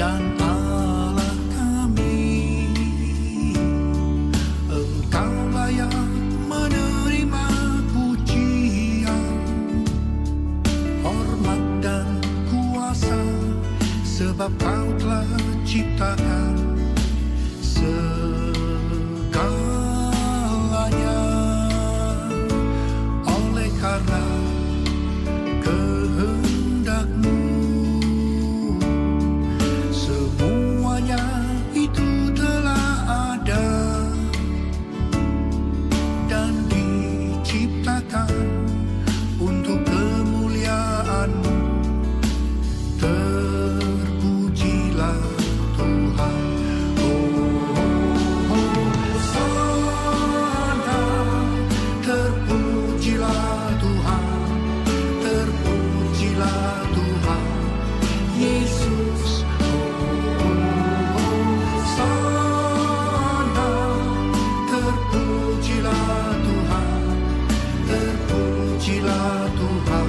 dan Allah kami, Engkau layak menerima pujian, hormat dan kuasa, sebab Kau telah ciptakan segalanya. Oleh karena kehendak-Mu, semuanya itu telah ada dan diciptakan untuk kemuliaan-Mu. Terpujilah Tuhan. Hosana, terpujilah Tuhan, terpujilah Tuhan Yesus. Hosana, terpujilah Tuhan, terpujilah Tuhan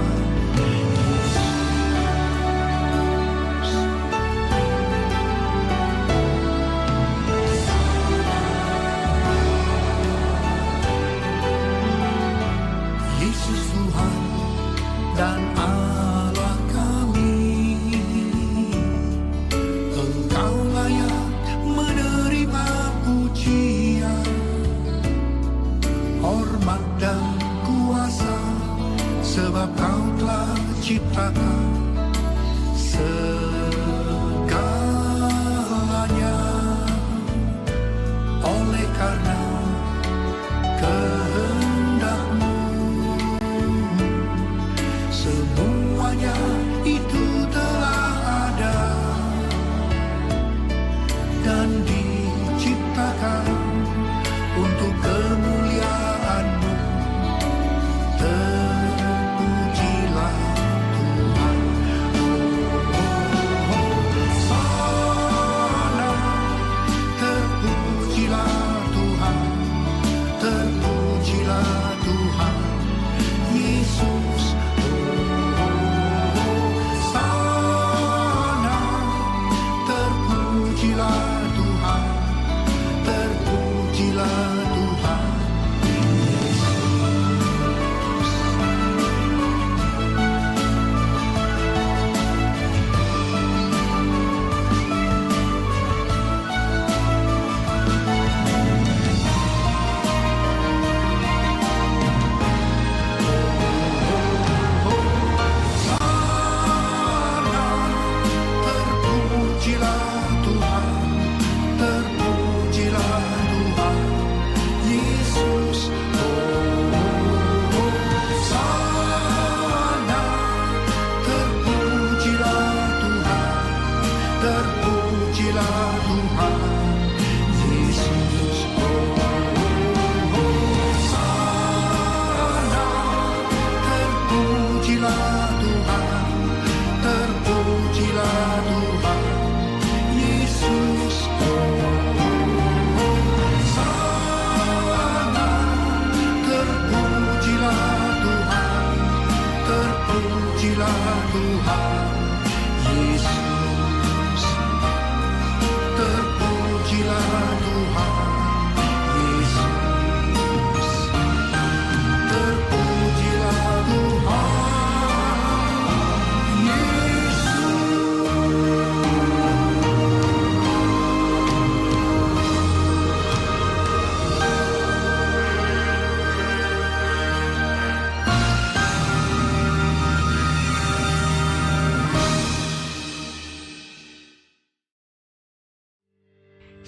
Yesus, Tuhan dan Allah kami, Engkau layak menerima pujian, hormat dan kuasa, sebab Kau telah ciptakan segalanya. Oleh karena kehendak-Mu, semuanya itu telah ada dan diciptakan untuk kemuliaan-Mu. Terpujilah Tuhan. Hosana, terpujilah Tuhan, terpujilah Tuhan Yesus. Hosana, terpujilah Tuhan, terpujilah Tuhan Yesus. Hosana, terpujilah Tuhan, terpujilah Tuhan Yesus. Hosana, terpujilah Tuhan, terpujilah Tuhan Yesus. Hosana, terpujilah Tuhan, terpujilah Tuhan Yesus. Hosana, terpujilah Tuhan, terpujilah Tuhan Yesus. Terpujilah Tuhan Yesus. Terpujilah Tuhan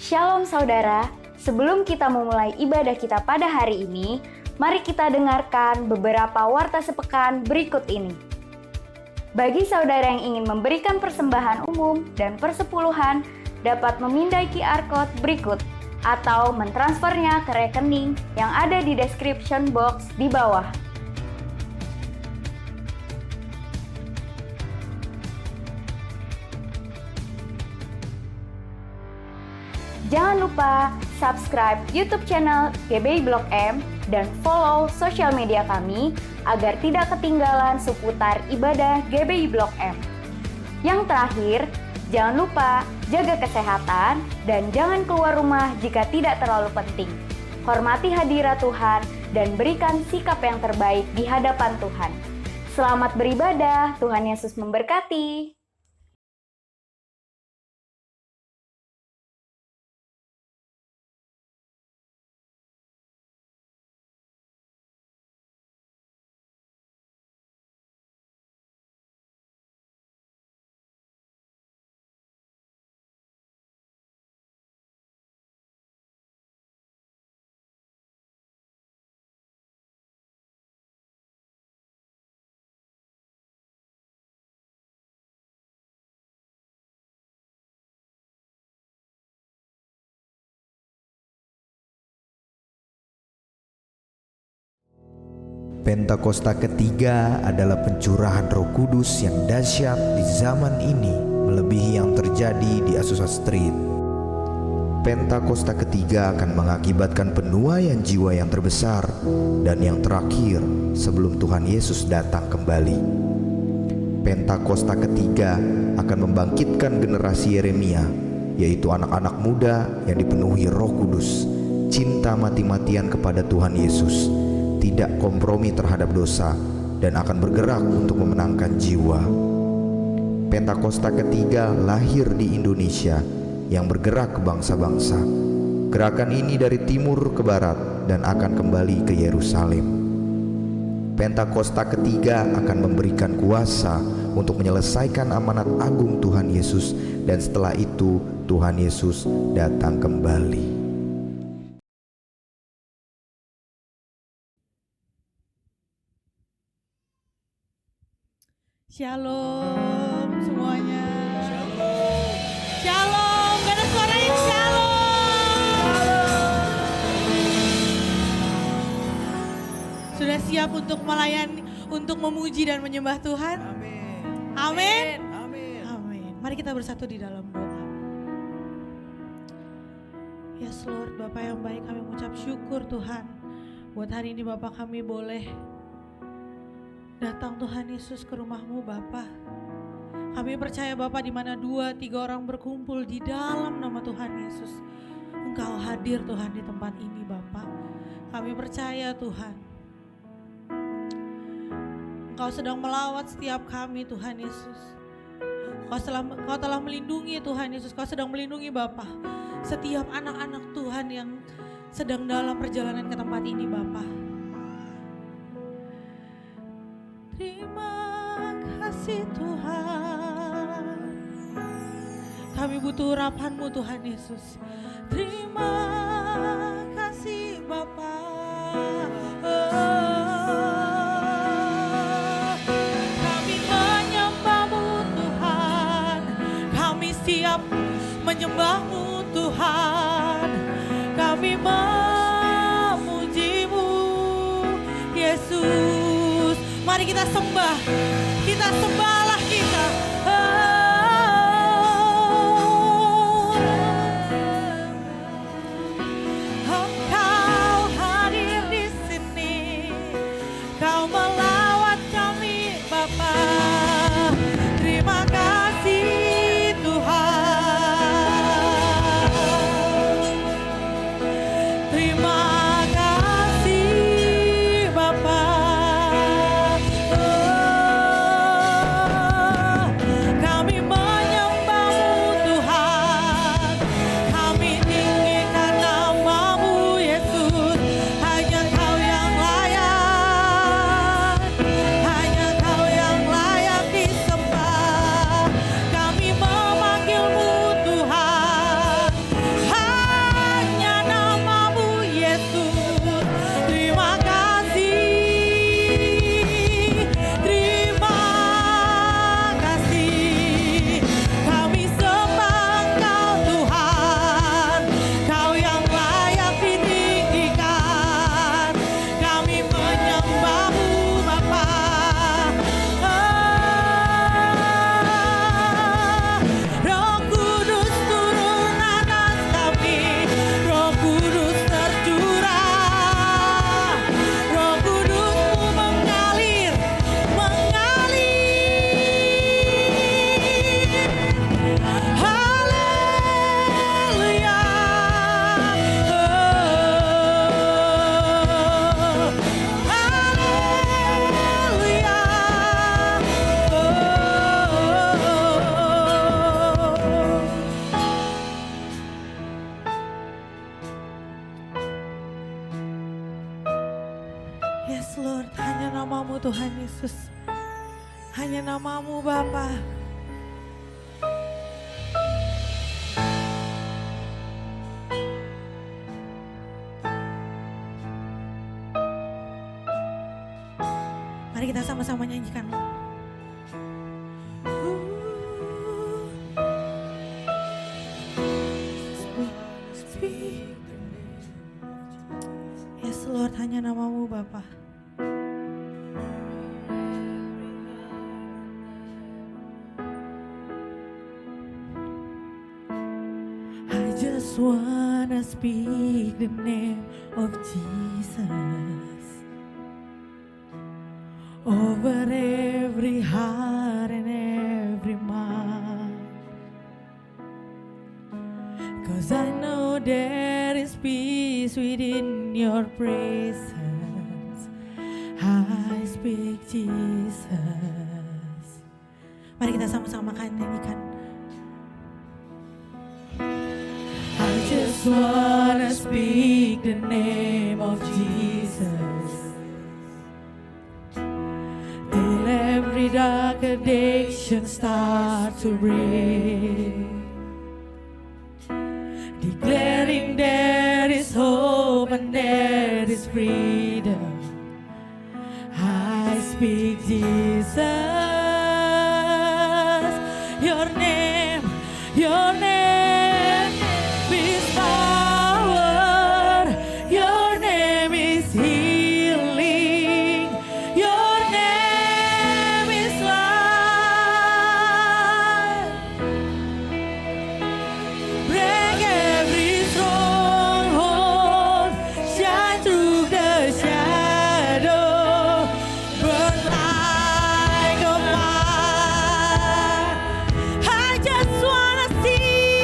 Shalom saudara, sebelum kita memulai ibadah kita pada hari ini, mari kita dengarkan beberapa warta sepekan berikut ini. Bagi saudara yang ingin memberikan persembahan umum dan persepuluhan, dapat memindai QR Code berikut atau mentransfernya ke rekening yang ada di description box di bawah. Jangan lupa subscribe YouTube channel GBI Blok M dan follow sosial media kami agar tidak ketinggalan seputar ibadah GBI Blok M. Yang terakhir, Jangan lupa jaga kesehatan dan jangan keluar rumah jika tidak terlalu penting. Hormati hadirat Tuhan dan berikan sikap yang terbaik di hadapan Tuhan. Selamat beribadah, Tuhan Yesus memberkati. Pentakosta ketiga adalah pencurahan Roh Kudus yang dahsyat di zaman ini, melebihi yang terjadi di Azusa Street. Pentakosta ketiga akan mengakibatkan penuaian jiwa yang terbesar dan yang terakhir sebelum Tuhan Yesus datang kembali. Pentakosta ketiga akan membangkitkan generasi Yeremia, yaitu anak-anak muda yang dipenuhi Roh Kudus, cinta mati-matian kepada Tuhan Yesus, tidak kompromi terhadap dosa, dan akan bergerak untuk memenangkan jiwa. Pentakosta ketiga lahir di Indonesia yang bergerak ke bangsa-bangsa. Gerakan ini dari timur ke barat dan akan kembali ke Yerusalem. Pentakosta ketiga akan memberikan kuasa untuk menyelesaikan amanat agung Tuhan Yesus, dan setelah itu Tuhan Yesus datang kembali. Shalom semuanya. Shalom. Shalom. Gak ada suaranya shalom. Sudah siap untuk melayani, untuk memuji dan menyembah Tuhan? Amin. Amin. Amin. Amin. Mari kita bersatu di dalam doa. Yes Lord, Bapak yang baik, kami mengucap syukur Tuhan. Buat hari ini Bapak kami boleh datang Tuhan Yesus ke rumah-Mu Bapa. Kami percaya Bapa, di mana 2-3 orang berkumpul di dalam nama Tuhan Yesus, Engkau hadir Tuhan di tempat ini Bapa. Kami percaya Tuhan, Engkau sedang melawat setiap kami Tuhan Yesus. Kau telah melindungi Tuhan Yesus, Kau sedang melindungi Bapa setiap anak-anak Tuhan yang sedang dalam perjalanan ke tempat ini Bapa. Terima kasih Tuhan, kami butuh urapan-Mu Tuhan Yesus. Terima kasih Bapa. Kami menyembah-Mu Tuhan, kami siap menyembah-Mu Tuhan, kami memuji-Mu Yesus. Mari kita sembahlah kita. Engkau hadir di sini, Kau melawat kami Bapa. Terima kasih Tuhan. Terima kasih Bapa. namamu Tuhan Yesus. Hanya namamu Bapa. Mari kita sama-sama nyanyikan. Yes Lord, hanya namamu Bapa. I just wanna speak the name of Jesus over every heart and every mind. 'Cause I know there is peace within your presence. I speak Jesus. Mari kita sama-sama nyanyikan. I just wanna speak the name of Jesus till every dark addiction starts to break. Declaring there is hope and there is freedom. I speak Jesus, your name is power, your name is healing, your name is life. Break every stronghold, shine through the shadow, burn like a fire. I just wanna see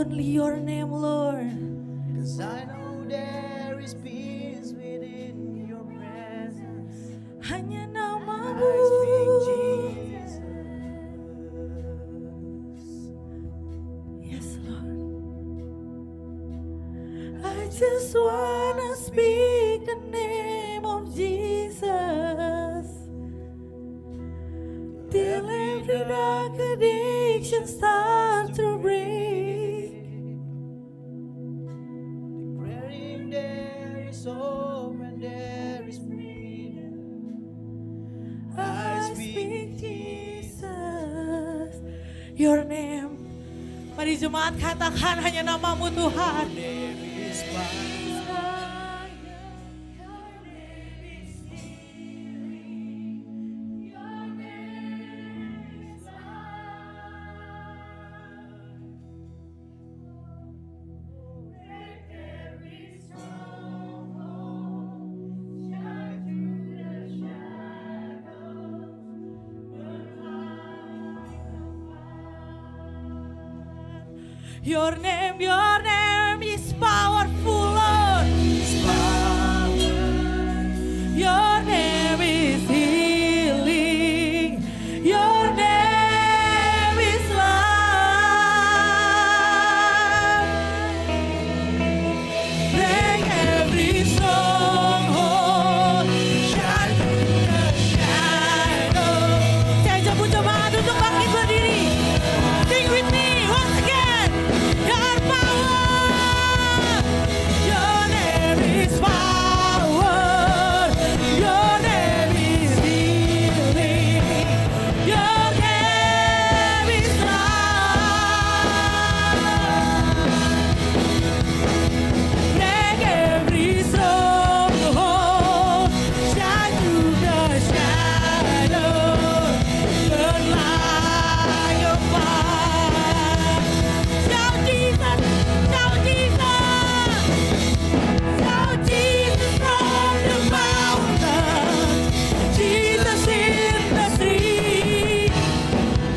Only your name, Lord. 'Cause I know there is peace within your presence. Hanya I namamu. speak Jesus. Yes, Lord. I just wanna speak the name of Jesus. Till every dark addiction starts to break. Declaring there is hope and there is freedom. I speak Jesus, your name. Mari jemaat katakan hanya namamu Tuhan. There is power. Your name is powerful, Lord. Your name is healing. Your name is love. Break every stronghold. Shine through the shadow. Saya jemput jemaat untuk bangkit berdiri. Sing with me once again. Your power. Your name is power. Your name is healing. Your name is love. Break every stronghold. Shine through the shadow. Burn like a fire. Shout Jesus, shout Jesus. Shout Jesus from the mountain. Jesus in the street.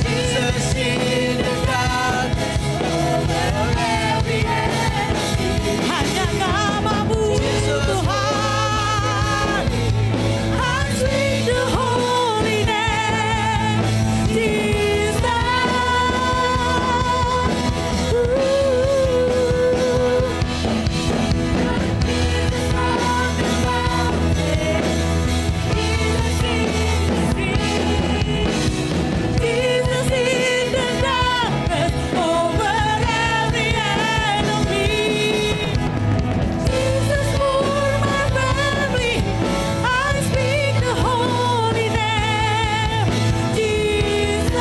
Jesus in the darkness over every enemy. Hanya namamu Tuhan. I speak the holy name, Jesus. Jesus in the darkness over every enemy. Jesus for my family, I speak the holy name, Jesus.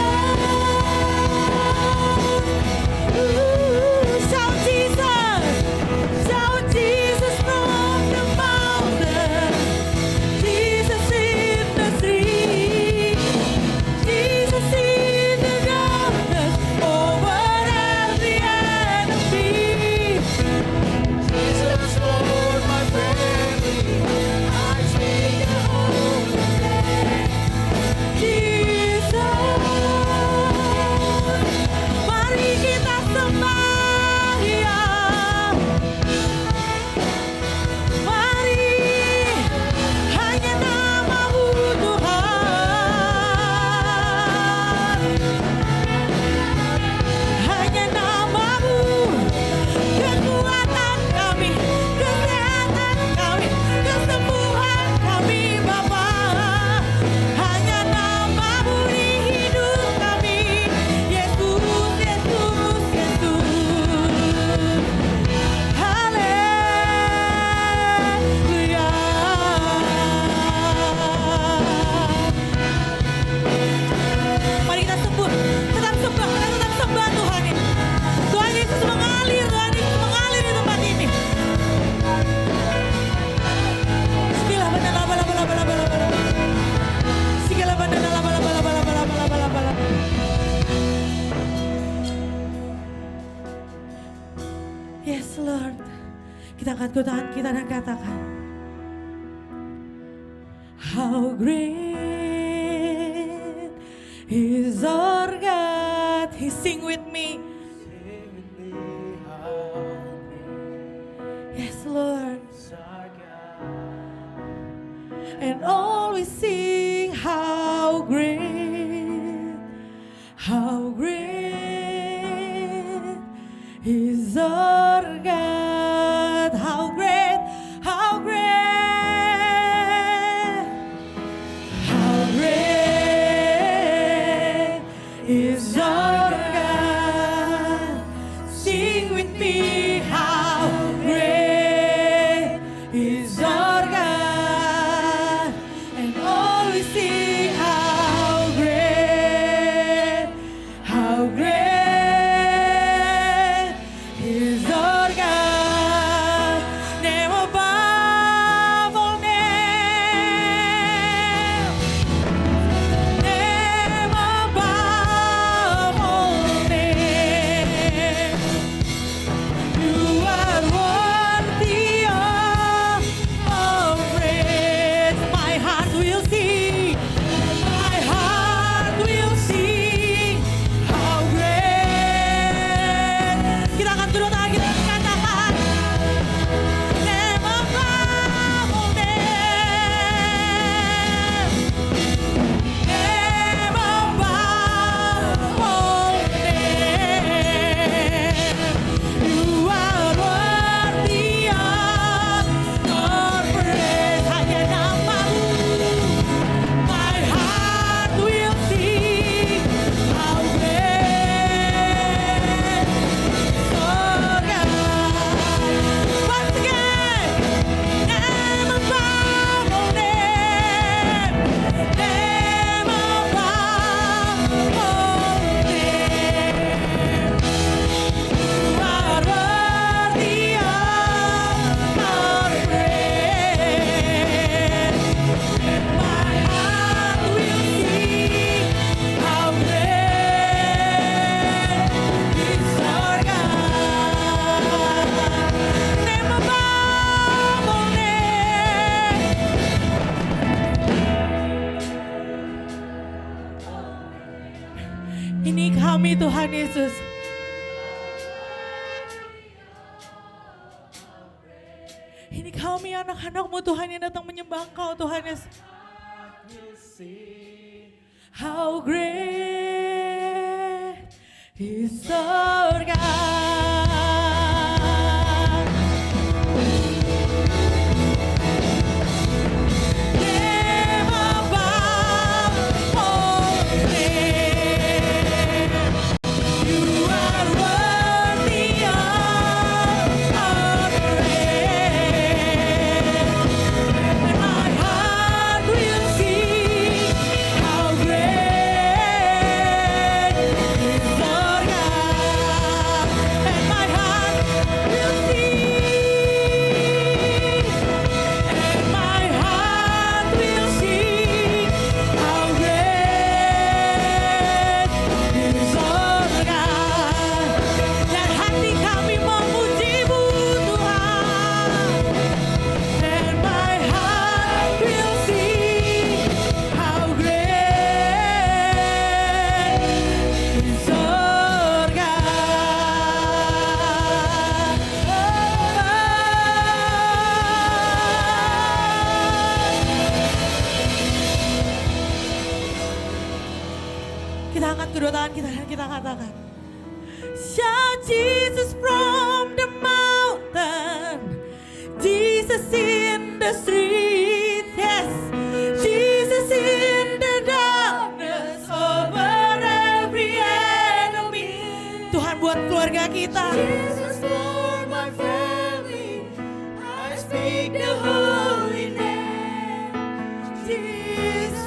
Shout Jesus from the mountain, Jesus in the street, Jesus in the darkness over every enemy. Jesus for my family. I speak the holy name. Jesus, mari kita sembah Dia. Mari, hanya namamu Tuhan. Hanya namamu, kekuatan kami, kesehatan kami, kesembuhan kami Bapa. Hanya namamu di hidup kami, Yesus, Yesus, Yesus. Haleluya. Mari kita sembah, tetap sembah Tuhan ini. Tuhan Yesus mengalir, Tuhan Yesus mengalir di tempat ini. Segala bandana bala bala bala bala bala. Segala bandana bala bala bala bala bala bala bala. Yes Lord. Kita angkat kedua tangan kita dan katakan, how great is our God. He sing with me. Sing with me, and always sing how great is our God. How great, how great, how great is our God. Sing with me, how great is our God, and always sing how great is our God. Name above all names, name above all names. You are worthy of praise. My heart will sing, my heart will sing how great. Kita akan turun tangan, kita akan katakan name above all names, name above all names. You are worthy of our praise. Hanya namamu, my heart will sing how great our God. Once again, name above all names, name above all names. You are worthy of our praise. My heart will sing how great is our God. Name above all names. Ini kami Tuhan Yesus. Ini kami anak-anak-Mu Tuhan yang datang menyembah Engkau Tuhan Yesus. How great is our God. Name above all names. You are worthy of our praise. And my heart will sing how great is our God. And my heart will sing. And my heart will sing how great is our God. Dan hati kami memuji-Mu Tuhan. And my heart will sing how great is our God. Kita angkat kedua tangan kita dan kita katakan, shout Jesus from the mountain, Jesus in the street, yes, Jesus in the darkness over every enemy. Tuhan buat keluarga kita. Jesus for my family, I speak the holy name. Jesus,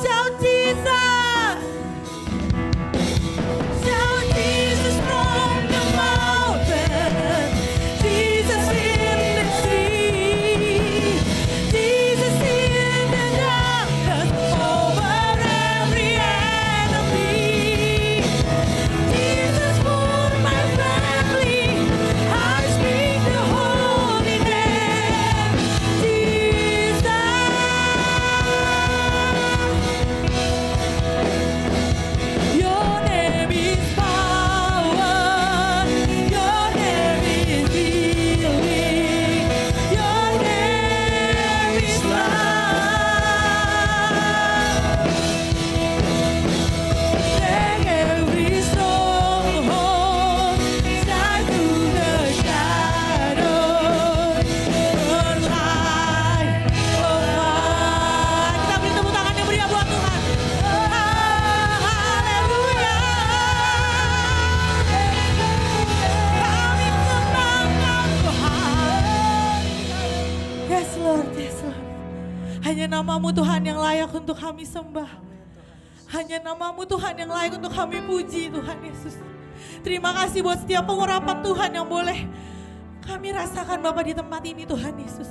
shout Jesus, shout Jesus from the mountain, Jesus in the street, Jesus in the darkness over every enemy, Jesus for namamu Tuhan yang layak untuk kami sembah. Hanya namamu Tuhan yang layak untuk kami puji Tuhan Yesus. Terima kasih buat setiap pengurapan Tuhan yang boleh kami rasakan Bapa di tempat ini Tuhan Yesus.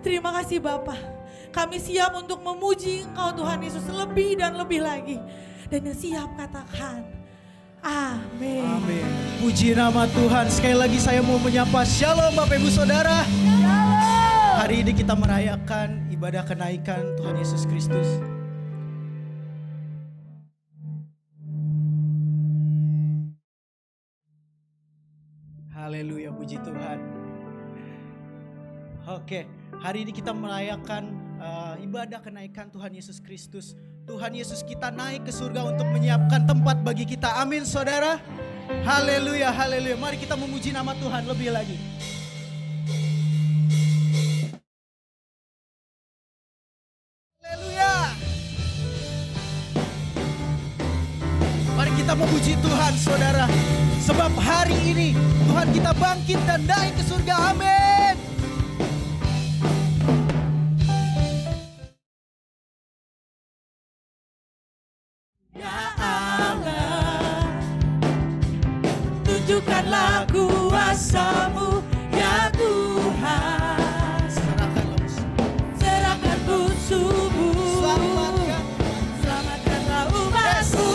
Terima kasih Bapa. Kami siap untuk memuji Engkau Tuhan Yesus lebih dan lebih lagi. Dan yang siap katakan amin. Amin. Puji nama Tuhan. Sekali lagi saya mau menyapa Shalom Bapak Ibu Saudara. Hari ini kita merayakan ibadah kenaikan Tuhan Yesus Kristus. Haleluya, puji Tuhan. Oke, hari ini kita merayakan ibadah kenaikan Tuhan Yesus Kristus. Tuhan Yesus kita naik ke surga untuk menyiapkan tempat bagi kita. Amin saudara. Haleluya, haleluya. Mari kita memuji nama Tuhan lebih lagi. Haleluya. Mari kita memuji Tuhan saudara. Sebab hari ini Tuhan kita bangkit dan naik ke surga. Amin. Ya Allah, tunjukkanlah kuasa-Mu ya Tuhan. Serahkan musuh-Mu, selamatkanlah umat-Mu.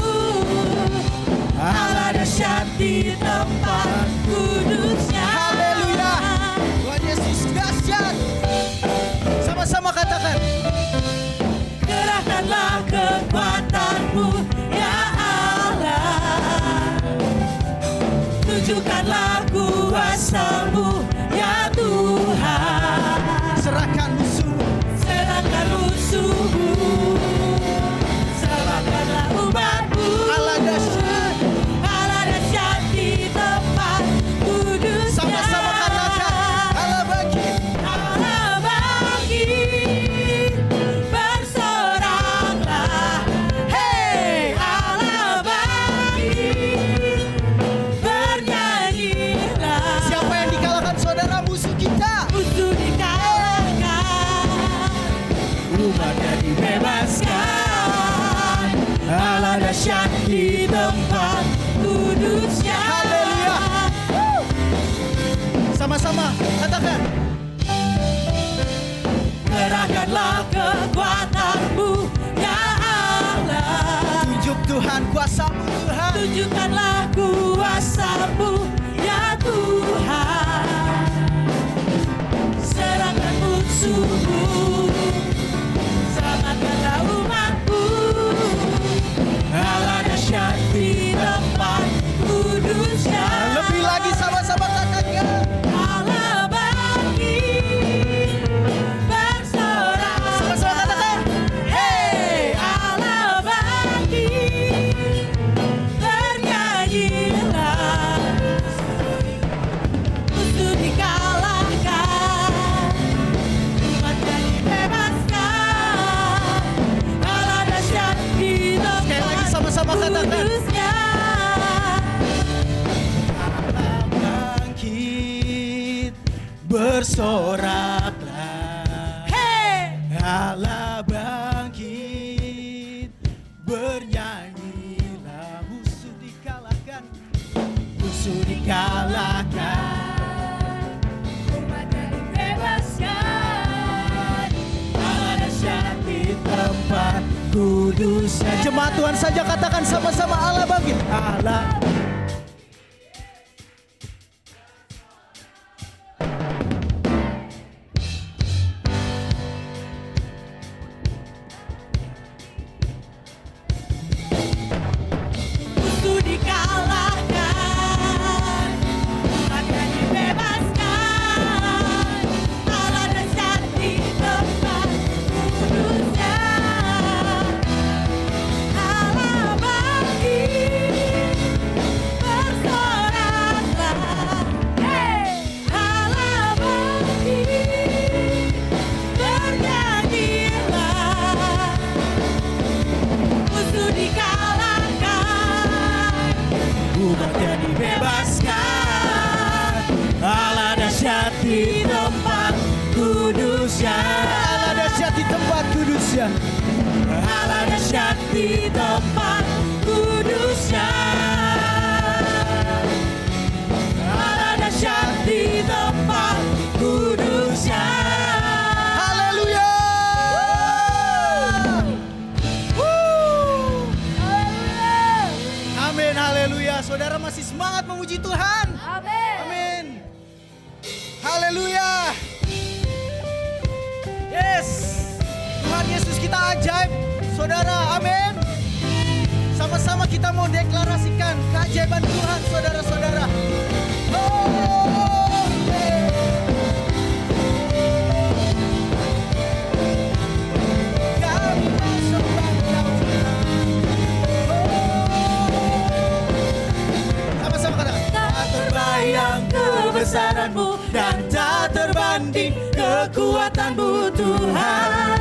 Allah dahsyat di tempat kudus-Nya. Haleluya. Tuhan Yesus dahsyat. Sama-sama katakan. Kerahkanlah kekuatan-Mu ya Allah. Tunjukkanlah kuasa-Mu ya Tuhan. Serahkan musuh. Serahkan musuh-Mu, selamatkanlah umat-Mu. Allah dahsyat. Allah dahsyat di tempat kudus-Nya. Sama-sama katakan. Allah bangkit. Allah bangkit, bersoraklah. Hei, Allah bangkit, bernyanyilah. Siapa yang dikalahkan saudara musuh kita? Musuh dikalahkan, umatnya dibebaskan. Allah dahsyat di tempat kudus-Nya. Haleluya. Sama-sama katakan. Kerahkanlah kekuatan-Mu ya Allah. Tunjuk Tuhan kuasa-Mu Tuhan. Tunjukkanlah kuasa-Mu ya Tuhan. Serahkan musuh-Mu, selamatkanlah umat-Mu. Allah dahsyat di tempat kudus-Nya. Lebih lagi sama-sama katakan. Allah bangkit, bersorak. Sama-sama katakan. Hei, Allah bangkit, bernyanyilah. Musuh dikalahkan, umatnya dibebaskan. Allah dahsyat di Sekali lagi tempat sama-sama katakan. kudus-Nya. Allah bangkit, bersoraklah. Hei, Allah bangkit, bernyanyilah. Musuh dikalahkan, musuh dikalahkan. umatnya dibebaskan. Allah dahsyat di Tempat kudusnya. Jemaat Tuhan saja katakan sama-sama Allah bangkit. Allah. musuh dikalahkan, umatnya dibebaskan. Allah dahsyat di tempat kudus-Nya. Allah bangkit, Puji Tuhan. Amin. Haleluya. Yes. Tuhan Yesus kita ajaib, saudara. Amin. Sama-sama kita mau deklarasikan keajaiban Tuhan, saudara-saudara. Oh, yeah. Kami mau sembah Kau Tuhan. Sama-sama katakan. Tak terbayang kebesaran-Mu dan tak terbanding kekuatan-Mu Tuhan.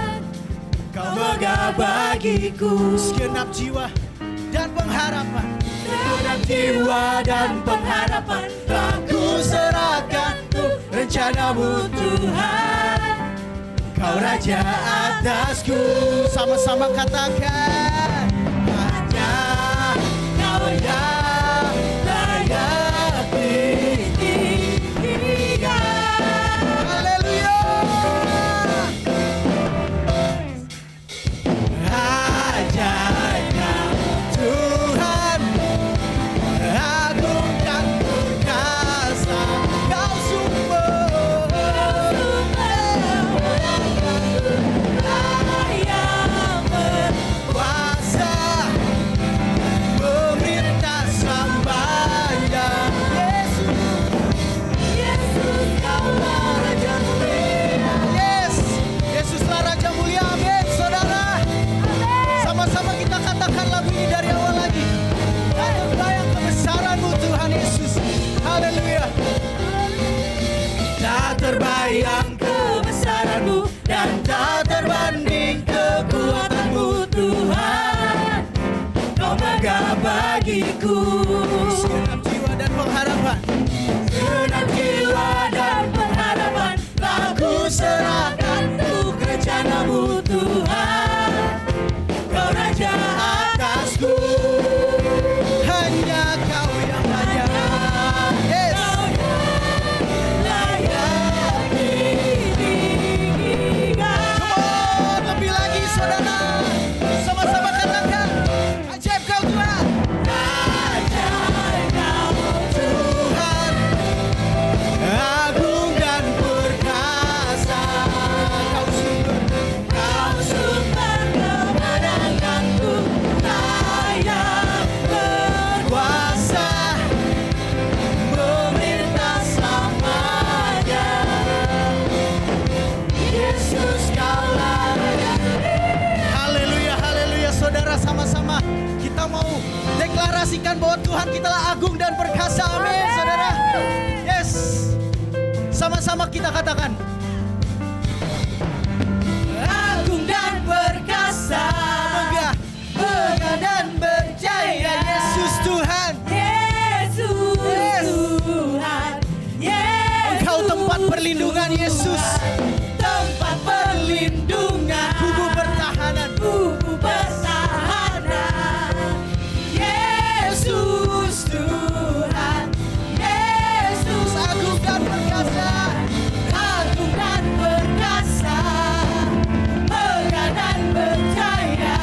Kau megah bagiku segenap jiwa dan pengharapan, segenap jiwa dan pengharapan. Aku serahkan rencana-Mu Tuhan. Kau Raja atasku. Sama-sama katakan. Hanya Kau yang layak ditinggikan. Haleluya. Ajaib Kau Tuhan, agung dan perkasa. Kau sumber yang berkuasa, pemerintah selamanya. Yesus, Kaulah Raja Mulia. Yes, Yesuslah Raja Mulia. Amin, saudara. Sama-sama kita katakan lagu ini dari awal lagi. Tak terbayang kebesaran-Mu Tuhan Yesus. Haleluya. Tak terbayang kebesaran-Mu dan tak terbanding kekuatan-Mu Tuhan. Kau megah bagiku segenap jiwa dan pengharapan, segenap jiwa dan pengharapan. Aku serahkan untuk rencana-Mu Tuhan. Kau Raja atasku. Hanya Kau yang layak. Yes. Layak ditinggikan. Come on, lebih lagi saudara. Sama-sama katakan. Ajaib Kau Tuhan. Ajaib Kau Tuhan, agung dan perkasa. Kau sumber kemenanganku, layak berkuasa, memerintah selamanya. Yesus Kaulah Raja. Haleluya, haleluya saudara. Sama-sama kita mau deklarasikan bahwa Tuhan kita lah agung dan perkasa. Amin saudara. Yes. Sama-sama kita katakan. Agung dan perkasa, megah dan berjaya. Yesus Tuhan. Yesus Tuhan. Engkau tempat perlindungan Yesus. Tempat perlindungan. Kubu pertahanan. Kubu pertahanan. Yesus Tuhan. Yesus agung dan perkasa. Agung dan perkasa. Megah dan berjaya.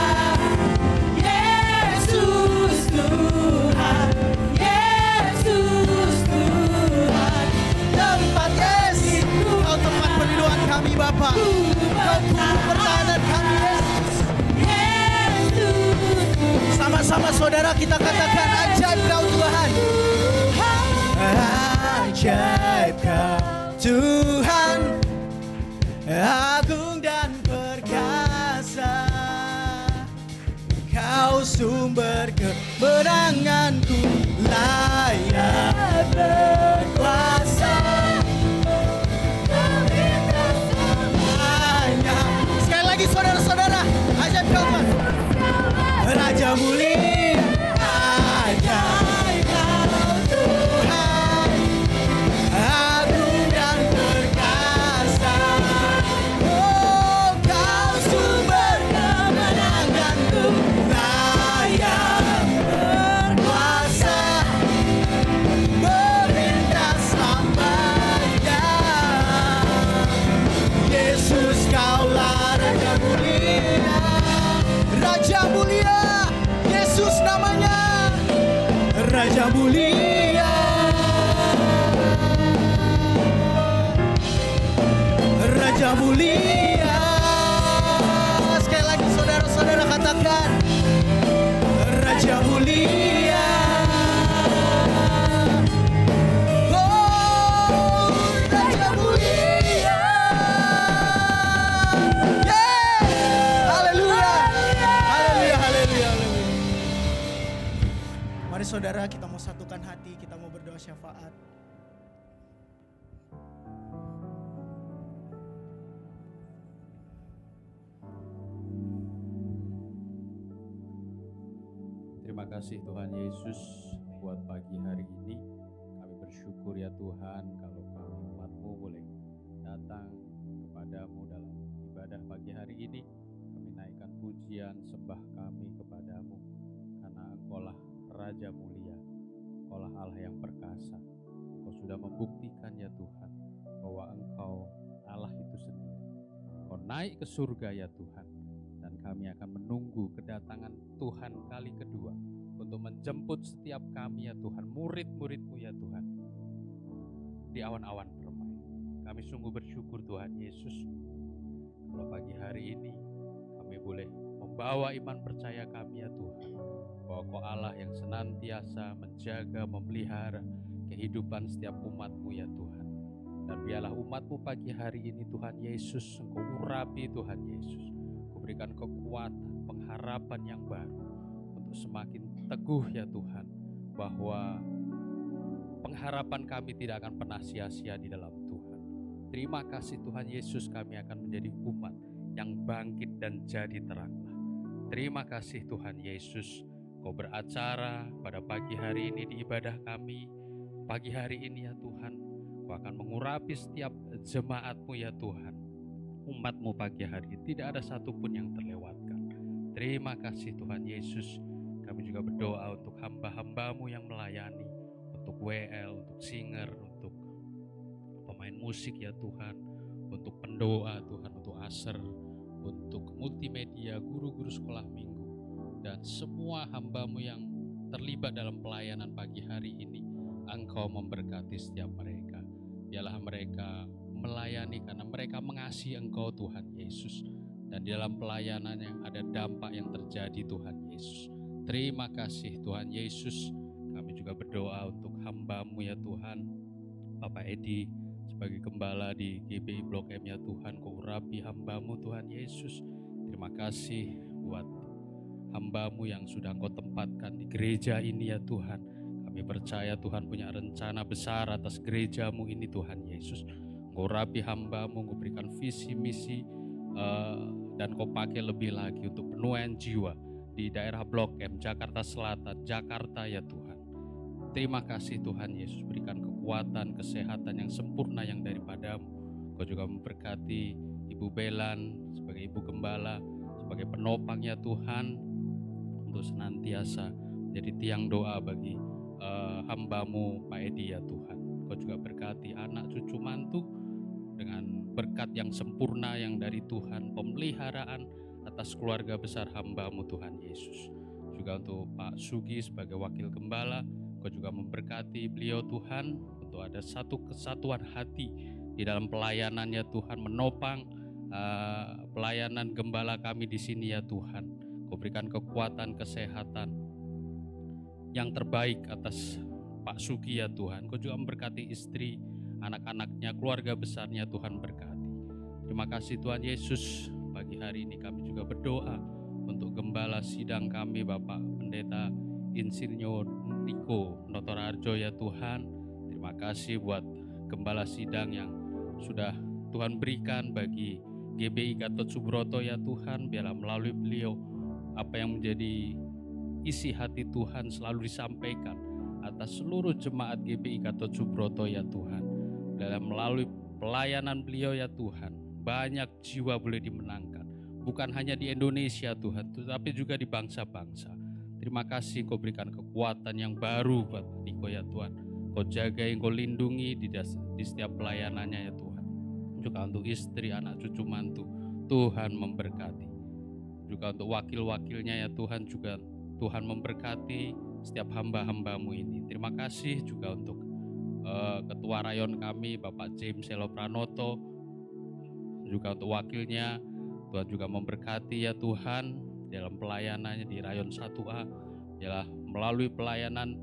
Yesus Tuhan. Yesus Tuhan. Tempat Yesus. Kau tempat perlindungan kami Bapa. Kau kubu pertahanan kami Yesus. Sama-sama saudara kita katakan ajaib Kau Tuhan. Ajaib Kau Tuhan, agung dan perkasa. Kau sumber kemenanganku, layak berkuasa. Sekali lagi saudara-saudara, ajaib Kau Tuhan. Raja mulia, ajaib Kau Tuhan, agung dan perkasa. Oh, Kau sumber kemenanganku, layak berkuasa. Raja mulia. Sekali lagi saudara-saudara katakan, Raja mulia. Oh, Raja mulia. Haleluya. Haleluya, haleluya, haleluya. Mari saudara, kita mau satukan hati, kita mau berdoa syafaat. Terima kasih Tuhan Yesus buat pagi hari ini. Kami bersyukur ya Tuhan kalau kami umat-Mu boleh datang kepadamu dalam ibadah pagi hari ini. Kami naikkan pujian sembah kami kepadamu karena Engkaulah Raja mulia, Engkaulah Allah yang perkasa. Engkau sudah membuktikan ya Tuhan bahwa Engkau Allah itu sendiri. Engkau naik ke surga ya Tuhan. Dan kami akan menunggu kedatangan Tuhan kali kedua untuk menjemput setiap kami ya Tuhan, murid-murid-Mu ya Tuhan, di awan-awan permai. Kami sungguh bersyukur Tuhan Yesus, kalau pagi hari ini kami boleh membawa iman percaya kami ya Tuhan, bahwa Kau Allah yang senantiasa menjaga, memelihara kehidupan setiap umat-Mu ya Tuhan. Dan biarlah umat-Mu pagi hari ini Tuhan Yesus, Engkau urapi Tuhan Yesus, berikan kekuatan, pengharapan yang baru untuk semakin teguh ya Tuhan, bahwa pengharapan kami tidak akan pernah sia-sia di dalam Tuhan. Terima kasih Tuhan Yesus, kami akan menjadi umat yang bangkit dan jadi teranglah. Terima kasih Tuhan Yesus, Kau beracara pada pagi hari ini di ibadah kami. Pagi hari ini ya Tuhan, Kau akan mengurapi setiap jemaat-Mu ya Tuhan. Umat-Mu pagi hari tidak ada satupun yang terlewatkan. Terima kasih Tuhan Yesus. Kami juga berdoa untuk hamba-hamba-Mu yang melayani, untuk WL, untuk singer, untuk pemain musik ya Tuhan, untuk pendoa Tuhan, untuk aser, untuk multimedia, guru-guru sekolah minggu, dan semua hamba-Mu yang terlibat dalam pelayanan pagi hari ini. Engkau memberkati setiap mereka. Biarlah mereka melayani karena mereka mengasihi Engkau Tuhan Yesus, dan di dalam pelayanannya ada dampak yang terjadi Tuhan Yesus. Terima kasih Tuhan Yesus. Kami juga berdoa untuk hamba-Mu ya Tuhan, Bapak Edi sebagai gembala di GBI Blok M ya Tuhan. Kau urapi hamba-Mu Tuhan Yesus. Terima kasih buat hamba-Mu yang sudah Engkau tempatkan di gereja ini ya Tuhan. Kami percaya Tuhan punya rencana besar atas gereja-Mu ini Tuhan Yesus. Kau rapi hamba-Mu, Kau berikan visi misi, dan Kau pakai lebih lagi untuk penuaian jiwa di daerah Blok M, Jakarta Selatan, Jakarta ya Tuhan. Terima kasih Tuhan Yesus, berikan kekuatan, kesehatan yang sempurna yang daripada-Mu. Kau juga memberkati Ibu Belan sebagai Ibu Gembala, sebagai penopang ya Tuhan, untuk senantiasa menjadi tiang doa bagi hamba-Mu Pak Edi ya Tuhan. Kau juga berkati anak cucu mantu dengan berkat yang sempurna yang dari Tuhan, pemeliharaan atas keluarga besar hamba-Mu Tuhan Yesus. Juga untuk Pak Sugi sebagai wakil gembala, Kau juga memberkati beliau Tuhan, untuk ada satu kesatuan hati di dalam pelayanannya Tuhan, menopang pelayanan gembala kami di sini ya Tuhan. Kau berikan kekuatan, kesehatan yang terbaik atas Pak Sugi ya Tuhan. Kau juga memberkati istri, anak-anaknya, keluarga besarnya Tuhan berkati. Terima kasih Tuhan Yesus. Pagi hari ini kami juga berdoa untuk gembala sidang kami Bapak Pendeta Insinyur Niko Notorarjo ya Tuhan. Terima kasih buat gembala sidang yang sudah Tuhan berikan bagi GBI Gatot Subroto ya Tuhan. Biarlah melalui beliau apa yang menjadi isi hati Tuhan selalu disampaikan atas seluruh jemaat GBI Gatot Subroto ya Tuhan. Dalam melalui pelayanan beliau ya Tuhan, banyak jiwa boleh dimenangkan. Bukan hanya di Indonesia Tuhan, tetapi juga di bangsa-bangsa. Terima kasih Kau berikan kekuatan yang baru buat Niko ya Tuhan. Kau jaga, Kau lindungi di setiap pelayanannya ya Tuhan. Juga untuk istri, anak cucu mantu, Tuhan memberkati. Juga untuk wakil-wakilnya ya Tuhan, juga Tuhan memberkati setiap hamba-hamba-Mu ini. Terima kasih juga untuk Ketua Rayon kami Bapak James Selo Pranoto, juga untuk wakilnya. Tuhan juga memberkati ya Tuhan dalam pelayanannya di Rayon 1A, ialah melalui pelayanan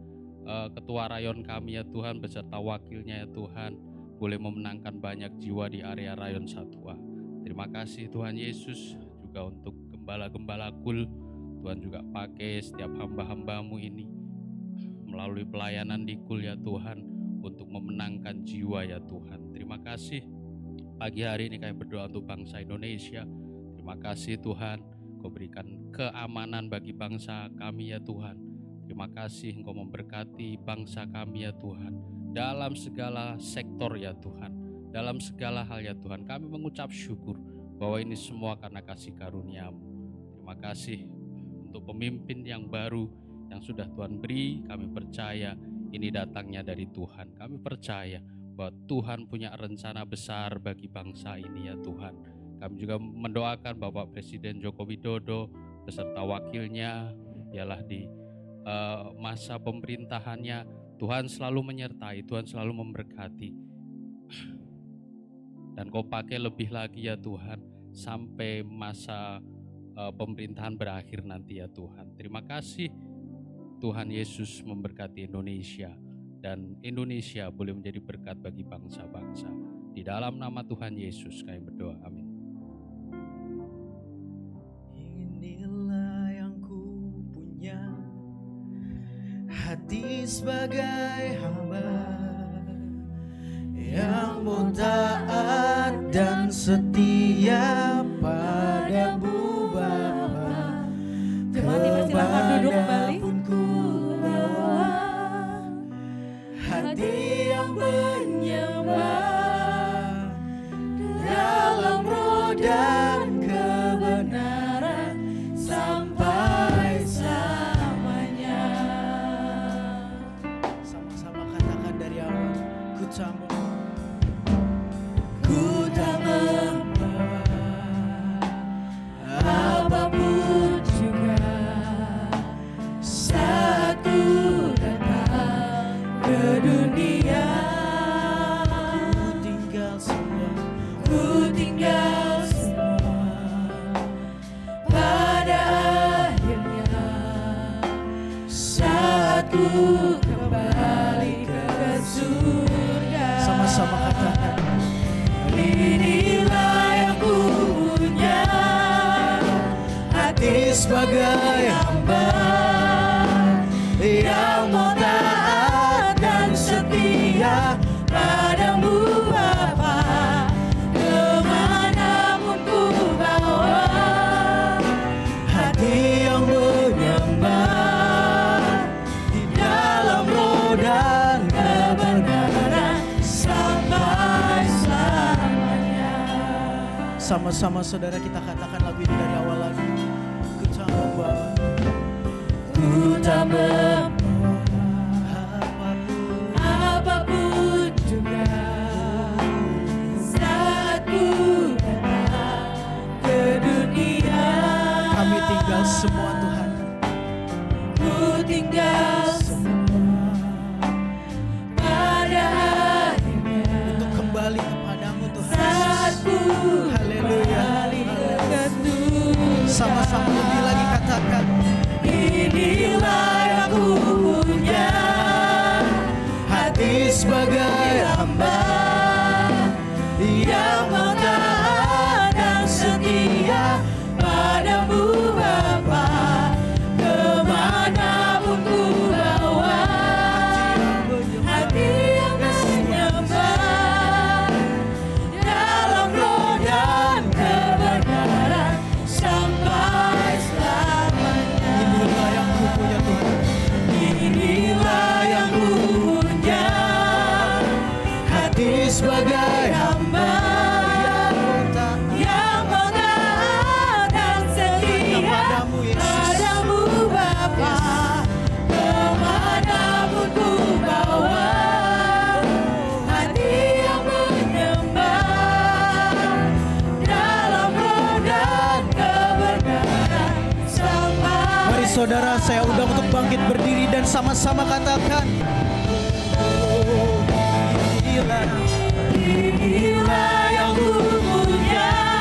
ketua rayon kami ya Tuhan beserta wakilnya ya Tuhan, boleh memenangkan banyak jiwa di area Rayon 1A. Terima kasih Tuhan Yesus, juga untuk gembala-gembala kul, Tuhan juga pakai setiap hamba-hambamu ini melalui pelayanan di kul ya Tuhan, untuk memenangkan jiwa ya Tuhan. Terima kasih pagi hari ini kami berdoa untuk bangsa Indonesia. Terima kasih Tuhan, Kau berikan keamanan bagi bangsa kami ya Tuhan. Terima kasih Engkau memberkati bangsa kami ya Tuhan, dalam segala sektor ya Tuhan, dalam segala hal ya Tuhan. Kami mengucap syukur bahwa ini semua karena kasih karunia-Mu. Terima kasih untuk pemimpin yang baru yang sudah Tuhan beri. Kami percaya ini datangnya dari Tuhan. Kami percaya bahwa Tuhan punya rencana besar bagi bangsa ini ya Tuhan. Kami juga mendoakan Bapak Presiden Joko Widodo beserta wakilnya, ialah di masa pemerintahannya. Tuhan selalu menyertai, Tuhan selalu memberkati. Dan Kau pakai lebih lagi ya Tuhan, sampai masa pemerintahan berakhir nanti ya Tuhan. Terima kasih Tuhan Yesus memberkati Indonesia, dan Indonesia boleh menjadi berkat bagi bangsa-bangsa. Di dalam nama Tuhan Yesus kami berdoa, amin. Inilah yang ku punya, hati sebagai hamba yang mau taat dan setia padamu Bapa. Teman-teman silakan duduk kembali. Kemanapun ku bawa, hati yang menyembah dalam roh dan kebenaran sampai selamanya. Sama-sama katakan dari awal. Ku tak membawa apapun juga saat ku datang ke dunia. Ku tinggal semua pada akhirnya saat ku kembali ke surga. Sama-sama katakan, inilah yang ku punya, hati sebagai hamba yang mau taat dan setia padamu Bapa. Kemanapun ku bawa, hati yang menyembah di dalam roh dan kebenaran sampai selamanya. Sama-sama saudara kita katakan lagu ini dari awal lagi. Ku tak membawa apapun juga saat ku datang ke dunia. Kami tinggal semua Tuhan. Ku tinggal semua pada akhirnya untuk kembali kepadamu Tuhan. Saat ku haleluya. Sama-sama lebih lagi katakan, inilah yang ku punya, hati sebagai hamba yang mau taat dan setia padamu Bapa. Kemanapun ku bawa, hati yang menyembah dalam roh dan kebenaran sampai selamanya. Inilah yang ku punya Tuhan. Inilah yang ku punya, hati sebagai hamba yang mau taat dan setia padamu Bapa. Kemanapun ku bawa, hati yang menyembah dalam roh dan kebenaran sampai. Mari saudara, saya undang untuk bangkit berdiri dan sama-sama katakan, inilah yang ku punya,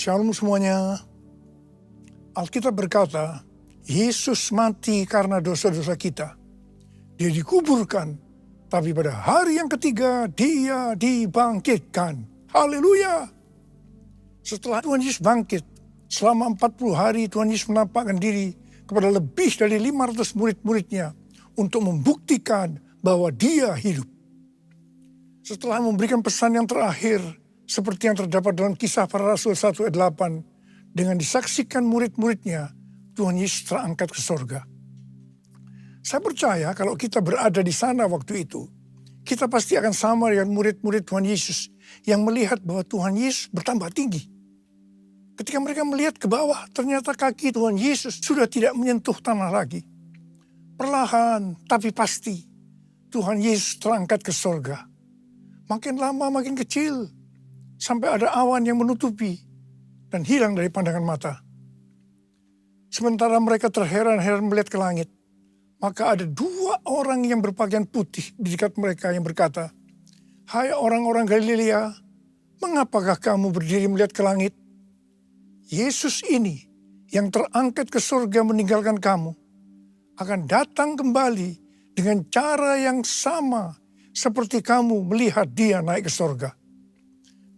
Shalom semuanya. Alkitab berkata, Yesus mati karena dosa-dosa kita. Dia dikuburkan, tapi pada hari yang ketiga dia dibangkitkan. Haleluya. Setelah Tuhan Yesus bangkit, selama 40 hari Tuhan Yesus menampakkan diri kepada lebih dari 500 murid-muridnya untuk membuktikan bahwa dia hidup. Setelah memberikan pesan yang terakhir, seperti yang terdapat dalam Kisah Para Rasul 1 ayat 8, dengan disaksikan murid-muridnya, Tuhan Yesus terangkat ke sorga. Saya percaya kalau kita berada di sana waktu itu, kita pasti akan sama dengan murid-murid Tuhan Yesus yang melihat bahwa Tuhan Yesus bertambah tinggi. Ketika mereka melihat ke bawah, ternyata kaki Tuhan Yesus sudah tidak menyentuh tanah lagi. Perlahan tapi pasti, Tuhan Yesus terangkat ke sorga. Makin lama makin kecil, sampai ada awan yang menutupi dan hilang dari pandangan mata. Sementara mereka terheran-heran melihat ke langit, maka ada 2 orang yang berpakaian putih di dekat mereka yang berkata, "Hai orang-orang Galilea, mengapakah kamu berdiri melihat ke langit? Yesus ini yang terangkat ke surga meninggalkan kamu, akan datang kembali dengan cara yang sama seperti kamu melihat dia naik ke surga."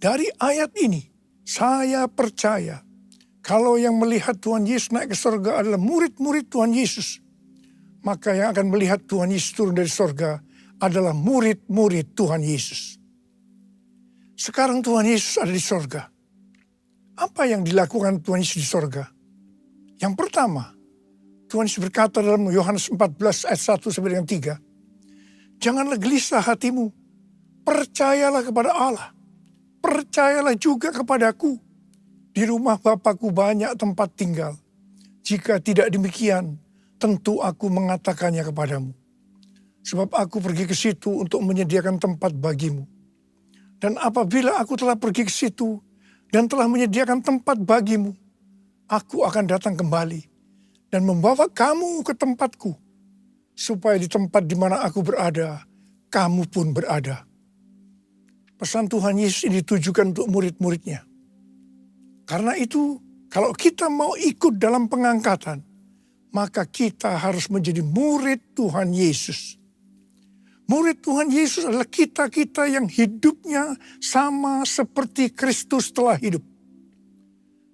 Dari ayat ini, saya percaya kalau yang melihat Tuhan Yesus naik ke surga adalah murid-murid Tuhan Yesus, maka yang akan melihat Tuhan Yesus turun dari surga adalah murid-murid Tuhan Yesus. Sekarang Tuhan Yesus ada di surga. Apa yang dilakukan Tuhan Yesus di surga? Yang pertama, Tuhan Yesus berkata dalam Yohanes 14 ayat 1 sampai dengan 3, "Janganlah gelisah hatimu, percayalah kepada Allah, percayalah juga kepadaku. Di rumah Bapa-Ku banyak tempat tinggal. Jika tidak demikian, tentu aku mengatakannya kepadamu. Sebab aku pergi ke situ untuk menyediakan tempat bagimu. Dan apabila aku telah pergi ke situ dan telah menyediakan tempat bagimu, aku akan datang kembali dan membawa kamu ke tempatku, supaya di tempat di mana aku berada, kamu pun berada." Pesan Tuhan Yesus ini ditujukan untuk murid-muridnya. Karena itu, kalau kita mau ikut dalam pengangkatan, maka kita harus menjadi murid Tuhan Yesus. Murid Tuhan Yesus adalah kita-kita yang hidupnya sama seperti Kristus telah hidup.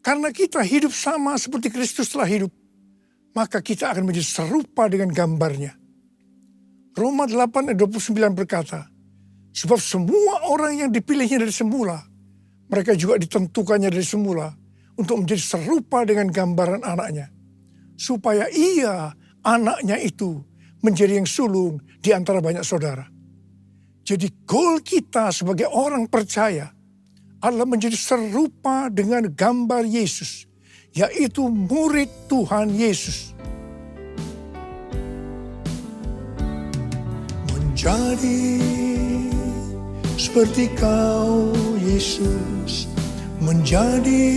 Karena kita hidup sama seperti Kristus telah hidup, maka kita akan menjadi serupa dengan gambarnya. Roma 8 ayat 29 berkata, "Sebab semua orang yang dipilihnya dari semula, mereka juga ditentukannya dari semula untuk menjadi serupa dengan gambaran anaknya, supaya ia, anaknya itu, menjadi yang sulung di antara banyak saudara." Jadi goal kita sebagai orang percaya adalah menjadi serupa dengan gambar Yesus, yaitu murid Tuhan Yesus. Menjadi seperti Kau, Yesus, menjadi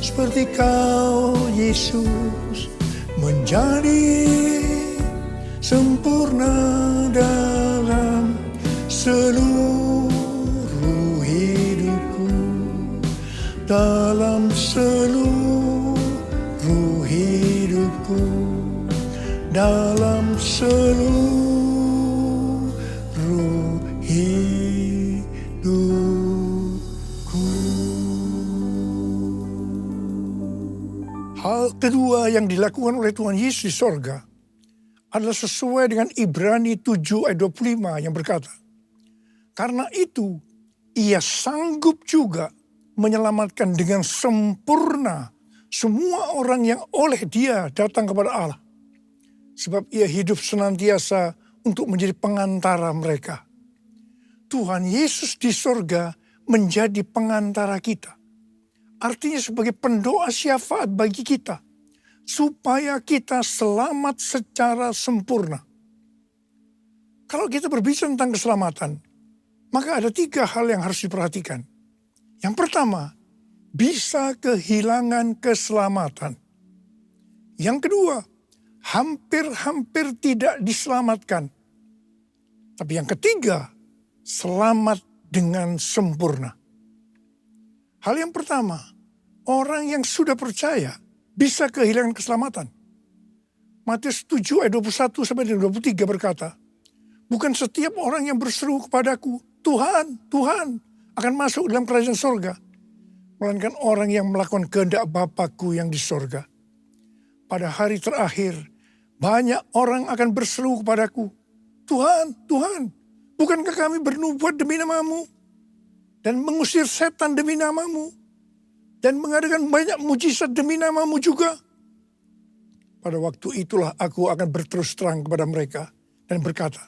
seperti Kau, Yesus, menjadi sempurna dalam seluruh hidupku, dalam seluruh hidupku, dalam seluruh hidupku. Hal kedua yang dilakukan oleh Tuhan Yesus di sorga adalah sesuai dengan Ibrani 7 ayat 25 yang berkata, "Karena itu ia sanggup juga menyelamatkan dengan sempurna semua orang yang oleh dia datang kepada Allah. Sebab ia hidup senantiasa untuk menjadi pengantara mereka." Tuhan Yesus di sorga menjadi pengantara kita. Artinya sebagai pendoa syafaat bagi kita, supaya kita selamat secara sempurna. Kalau kita berbicara tentang keselamatan, maka ada 3 hal yang harus diperhatikan. Yang pertama, bisa kehilangan keselamatan. Yang kedua, hampir-hampir tidak diselamatkan. Tapi yang ketiga, selamat dengan sempurna. Hal yang pertama, orang yang sudah percaya bisa kehilangan keselamatan. Matius 7 ayat 21 sampai 23 berkata, bukan setiap orang yang berseru kepadaku, Tuhan, Tuhan, akan masuk dalam kerajaan sorga, melainkan orang yang melakukan kehendak Bapakku yang di sorga. Pada hari terakhir, banyak orang akan berseru kepadaku, Tuhan, Tuhan, bukankah kami bernubuat demi namamu, dan mengusir setan demi namamu, dan mengadakan banyak mujizat demi namamu juga? Pada waktu itulah aku akan berterus terang kepada mereka dan berkata,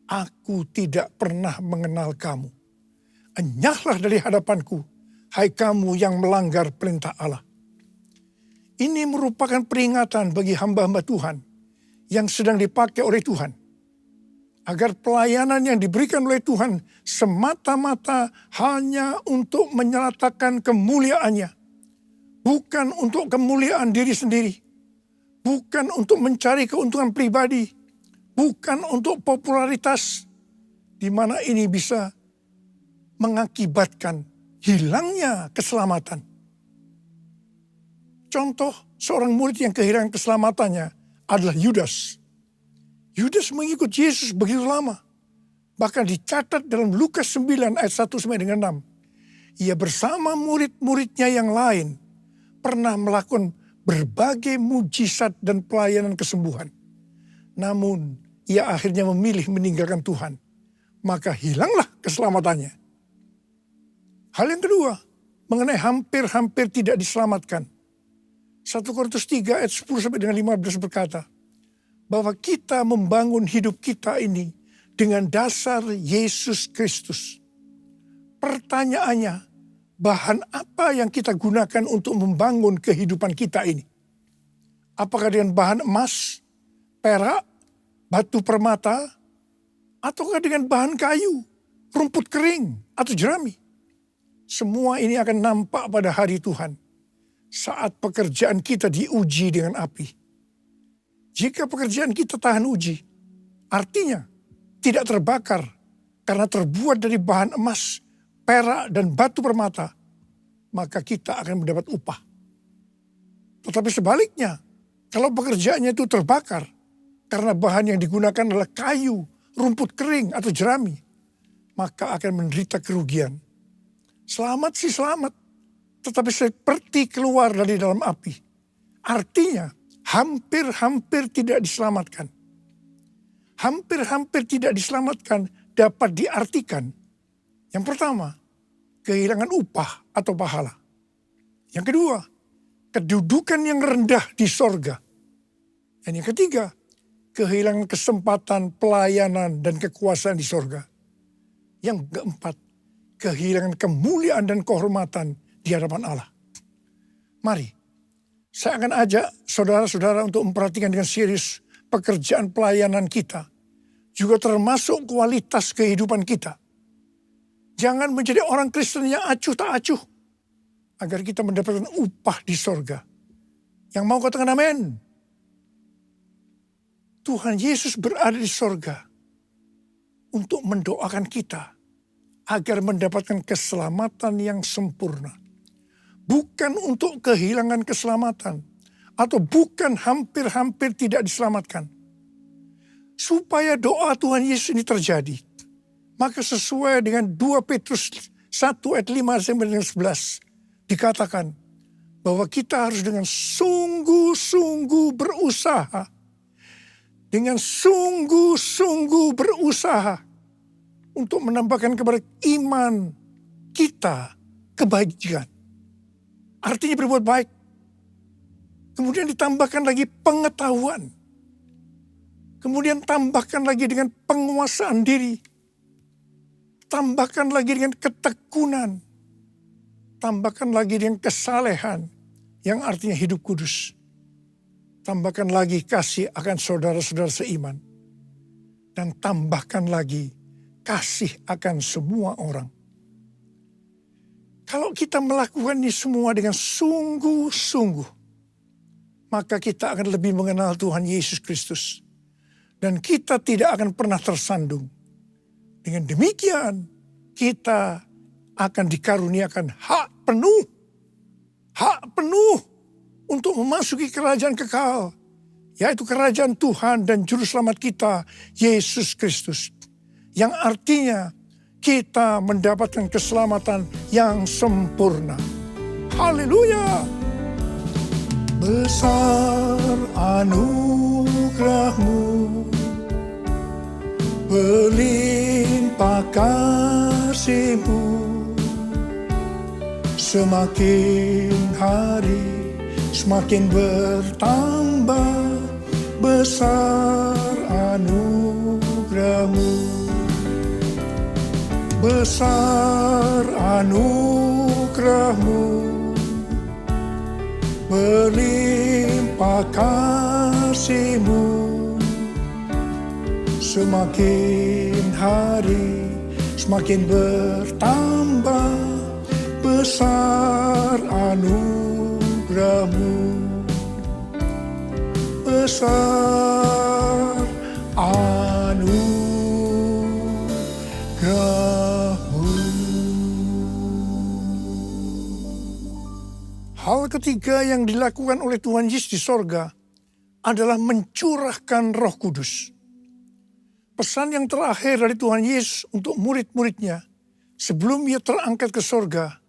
aku tidak pernah mengenal kamu. Enyahlah dari hadapanku, hai kamu yang melanggar perintah Allah. Ini merupakan peringatan bagi hamba-hamba Tuhan yang sedang dipakai oleh Tuhan. Agar pelayanan yang diberikan oleh Tuhan semata-mata hanya untuk menyatakan kemuliaannya. Bukan untuk kemuliaan diri sendiri. Bukan untuk mencari keuntungan pribadi. Bukan untuk popularitas. Di mana ini bisa mengakibatkan hilangnya keselamatan. Contoh seorang murid yang kehilangan keselamatannya adalah Yudas. Yudas mengikut Yesus begitu lama. Bahkan dicatat dalam Lukas 9 ayat 1 sampai dengan 6. Ia bersama murid-muridnya yang lain pernah melakukan berbagai mujizat dan pelayanan kesembuhan. Namun ia akhirnya memilih meninggalkan Tuhan. Maka hilanglah keselamatannya. Hal yang kedua, mengenai hampir-hampir tidak diselamatkan. 1 Korintus 3 ayat 10 sampai dengan 15 berkata, bahwa kita membangun hidup kita ini dengan dasar Yesus Kristus. Pertanyaannya, bahan apa yang kita gunakan untuk membangun kehidupan kita ini? Apakah dengan bahan emas, perak, batu permata, ataukah dengan bahan kayu, rumput kering, atau jerami? Semua ini akan nampak pada hari Tuhan saat pekerjaan kita diuji dengan api. Jika pekerjaan kita tahan uji, artinya tidak terbakar karena terbuat dari bahan emas, perak, dan batu permata, maka kita akan mendapat upah. Tetapi sebaliknya, kalau pekerjaannya itu terbakar karena bahan yang digunakan adalah kayu, rumput kering, atau jerami, maka akan menderita kerugian. Selamat sih selamat, tetapi seperti keluar dari dalam api. Artinya, hampir-hampir tidak diselamatkan. Hampir-hampir tidak diselamatkan dapat diartikan. Yang pertama, kehilangan upah atau pahala. Yang kedua, kedudukan yang rendah di sorga. Dan yang ketiga, kehilangan kesempatan pelayanan dan kekuasaan di sorga. Yang keempat, kehilangan kemuliaan dan kehormatan di hadapan Allah. Mari, saya akan ajak saudara-saudara untuk memperhatikan dengan serius pekerjaan pelayanan kita. Juga termasuk kualitas kehidupan kita. Jangan menjadi orang Kristen yang acuh tak acuh. Agar kita mendapatkan upah di sorga. Yang mau katakan amin. Tuhan Yesus berada di sorga. Untuk mendoakan kita. Agar mendapatkan keselamatan yang sempurna. Bukan untuk kehilangan keselamatan. Atau bukan hampir-hampir tidak diselamatkan. Supaya doa Tuhan Yesus ini terjadi. Maka sesuai dengan 2 Petrus 1 ayat 5 sampai dengan 11. Dikatakan bahwa kita harus dengan sungguh-sungguh berusaha. Dengan sungguh-sungguh berusaha. Untuk menambahkan kepada iman kita kebaikan. Artinya berbuat baik. Kemudian ditambahkan lagi pengetahuan. Kemudian tambahkan lagi dengan penguasaan diri. Tambahkan lagi dengan ketekunan. Tambahkan lagi dengan kesalehan. Yang artinya hidup kudus. Tambahkan lagi kasih akan saudara-saudara seiman. Dan tambahkan lagi kasih akan semua orang. Kalau kita melakukan ini semua dengan sungguh-sungguh, maka kita akan lebih mengenal Tuhan Yesus Kristus. Dan kita tidak akan pernah tersandung. Dengan demikian, kita akan dikaruniakan hak penuh untuk memasuki kerajaan kekal, yaitu kerajaan Tuhan dan Juru Selamat kita, Yesus Kristus. Yang artinya kita mendapatkan keselamatan yang sempurna. Haleluya! Besar anugerah-Mu, berlimpah kasih-Mu, semakin hari semakin bertambah. Besar anugerah-Mu, besar anugerah-Mu, berlimpah kasih-Mu, semakin hari semakin bertambah. Besar anugerah-Mu, besar anugerah-Mu. Hal ketiga yang dilakukan oleh Tuhan Yesus di sorga adalah mencurahkan Roh Kudus. Pesan yang terakhir dari Tuhan Yesus untuk murid-muridnya sebelum ia terangkat ke sorga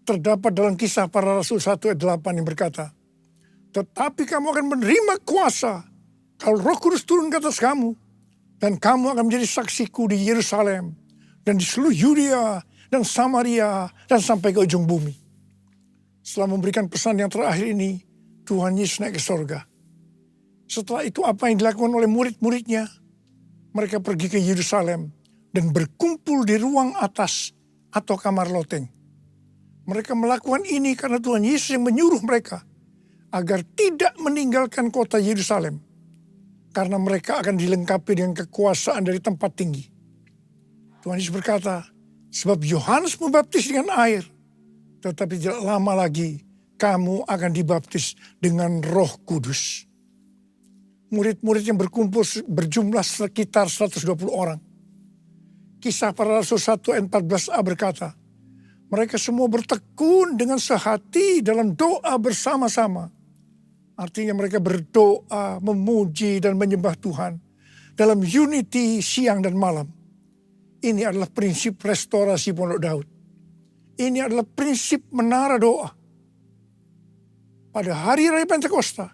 terdapat dalam Kisah Para Rasul 1 ayat 8 yang berkata, "Tetapi kamu akan menerima kuasa kalau Roh Kudus turun ke atas kamu, dan kamu akan menjadi saksiku di Yerusalem dan di seluruh Yudea dan Samaria dan sampai ke ujung bumi." Setelah memberikan pesan yang terakhir ini, Tuhan Yesus naik ke sorga. Setelah itu apa yang dilakukan oleh murid-muridnya? Mereka pergi ke Yerusalem dan berkumpul di ruang atas atau kamar loteng. Mereka melakukan ini karena Tuhan Yesus yang menyuruh mereka agar tidak meninggalkan kota Yerusalem, karena mereka akan dilengkapi dengan kekuasaan dari tempat tinggi. Tuhan Yesus berkata, "Sebab Yohanes membaptis dengan air, tetapi tidak lama lagi kamu akan dibaptis dengan Roh Kudus." Murid-murid yang berkumpul berjumlah sekitar 120 orang. Kisah Para Rasul 1 ayat 14a berkata, mereka semua bertekun dengan sehati dalam doa bersama-sama. Artinya mereka berdoa, memuji dan menyembah Tuhan dalam unity siang dan malam. Ini adalah prinsip restorasi Pondok Daud. Ini adalah prinsip menara doa. Pada hari Raya Pentakosta,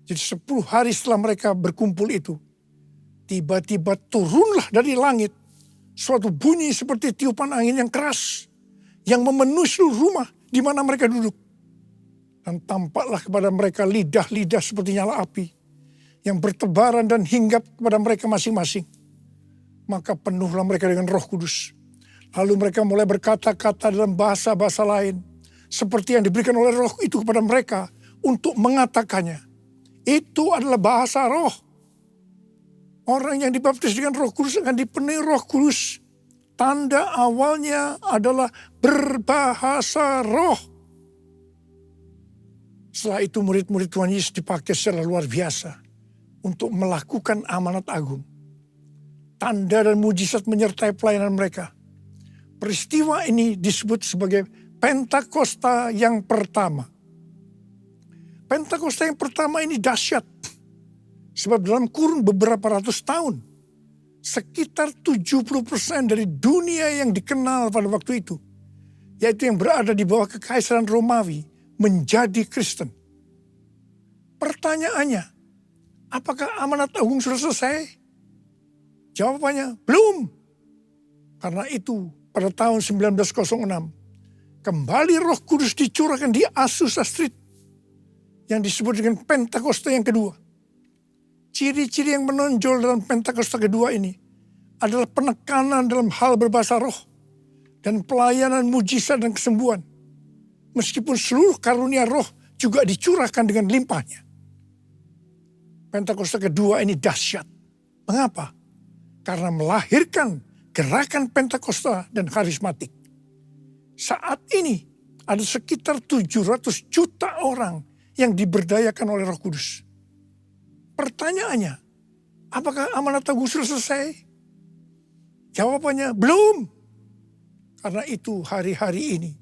jadi 10 hari setelah mereka berkumpul itu, tiba-tiba turunlah dari langit suatu bunyi seperti tiupan angin yang keras, yang memenuhi seluruh rumah di mana mereka duduk. Dan tampaklah kepada mereka lidah-lidah seperti nyala api, yang bertebaran dan hinggap kepada mereka masing-masing. Maka penuhlah mereka dengan Roh Kudus. Lalu mereka mulai berkata-kata dalam bahasa-bahasa lain, seperti yang diberikan oleh Roh itu kepada mereka untuk mengatakannya. Itu adalah bahasa roh. Orang yang dibaptis dengan Roh Kudus akan dipenuhi Roh Kudus. Tanda awalnya adalah berbahasa roh. Setelah itu murid-murid Tuhan Yesus dipakai secara luar biasa untuk melakukan amanat agung. Tanda dan mujizat menyertai pelayanan mereka. Peristiwa ini disebut sebagai Pentakosta yang pertama. Pentakosta yang pertama ini dahsyat. Sebab dalam kurun beberapa ratus tahun, sekitar 70% dari dunia yang dikenal pada waktu itu, yaitu yang berada di bawah kekaisaran Romawi, menjadi Kristen. Pertanyaannya, apakah amanat agung sudah selesai? Jawabannya, belum. Karena itu, pada tahun 1906, kembali Roh Kudus dicurahkan di Azusa Street, yang disebut dengan Pentakosta yang kedua. Ciri-ciri yang menonjol dalam Pentakosta kedua ini adalah penekanan dalam hal berbahasa roh dan pelayanan mujizat dan kesembuhan. Meskipun seluruh karunia roh juga dicurahkan dengan limpahnya. Pentakosta kedua ini dahsyat. Mengapa? Karena melahirkan gerakan Pentakosta dan karismatik. Saat ini ada sekitar 700 juta orang yang diberdayakan oleh Roh Kudus. Pertanyaannya, apakah amanat agung sudah selesai? Jawabannya, belum. Karena itu hari-hari ini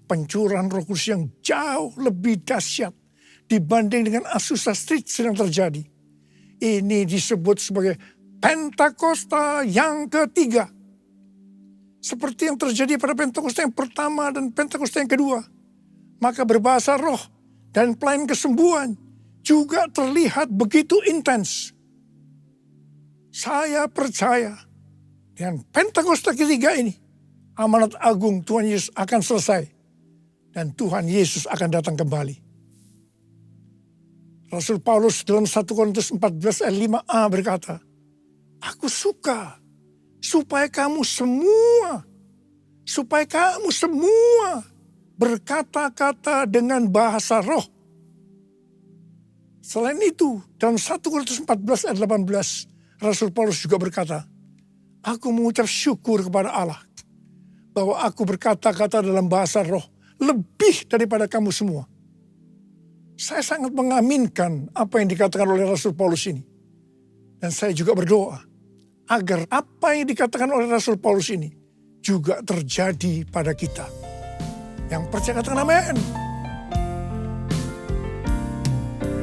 pencurahan Roh Kudus yang jauh lebih dahsyat dibanding dengan Azusa Street sedang terjadi. Ini disebut sebagai Pentakosta yang ketiga. Seperti yang terjadi pada Pentakosta yang pertama dan Pentakosta yang kedua. Maka berbahasa roh dan pelayanan kesembuhan juga terlihat begitu intens. Saya percaya dengan Pentakosta ketiga ini, amanat agung Tuhan Yesus akan selesai. Dan Tuhan Yesus akan datang kembali. Rasul Paulus dalam 1 Korintus 14 ayat 5a berkata, aku suka supaya kamu semua berkata-kata dengan bahasa roh. Selain itu, dalam 1 Korintus 14 ayat 18, Rasul Paulus juga berkata, aku mengucap syukur kepada Allah bahwa aku berkata-kata dalam bahasa roh lebih daripada kamu semua. Saya sangat mengaminkan apa yang dikatakan oleh Rasul Paulus ini. Dan saya juga berdoa agar apa yang dikatakan oleh Rasul Paulus ini juga terjadi pada kita. Yang percaya katakan amin.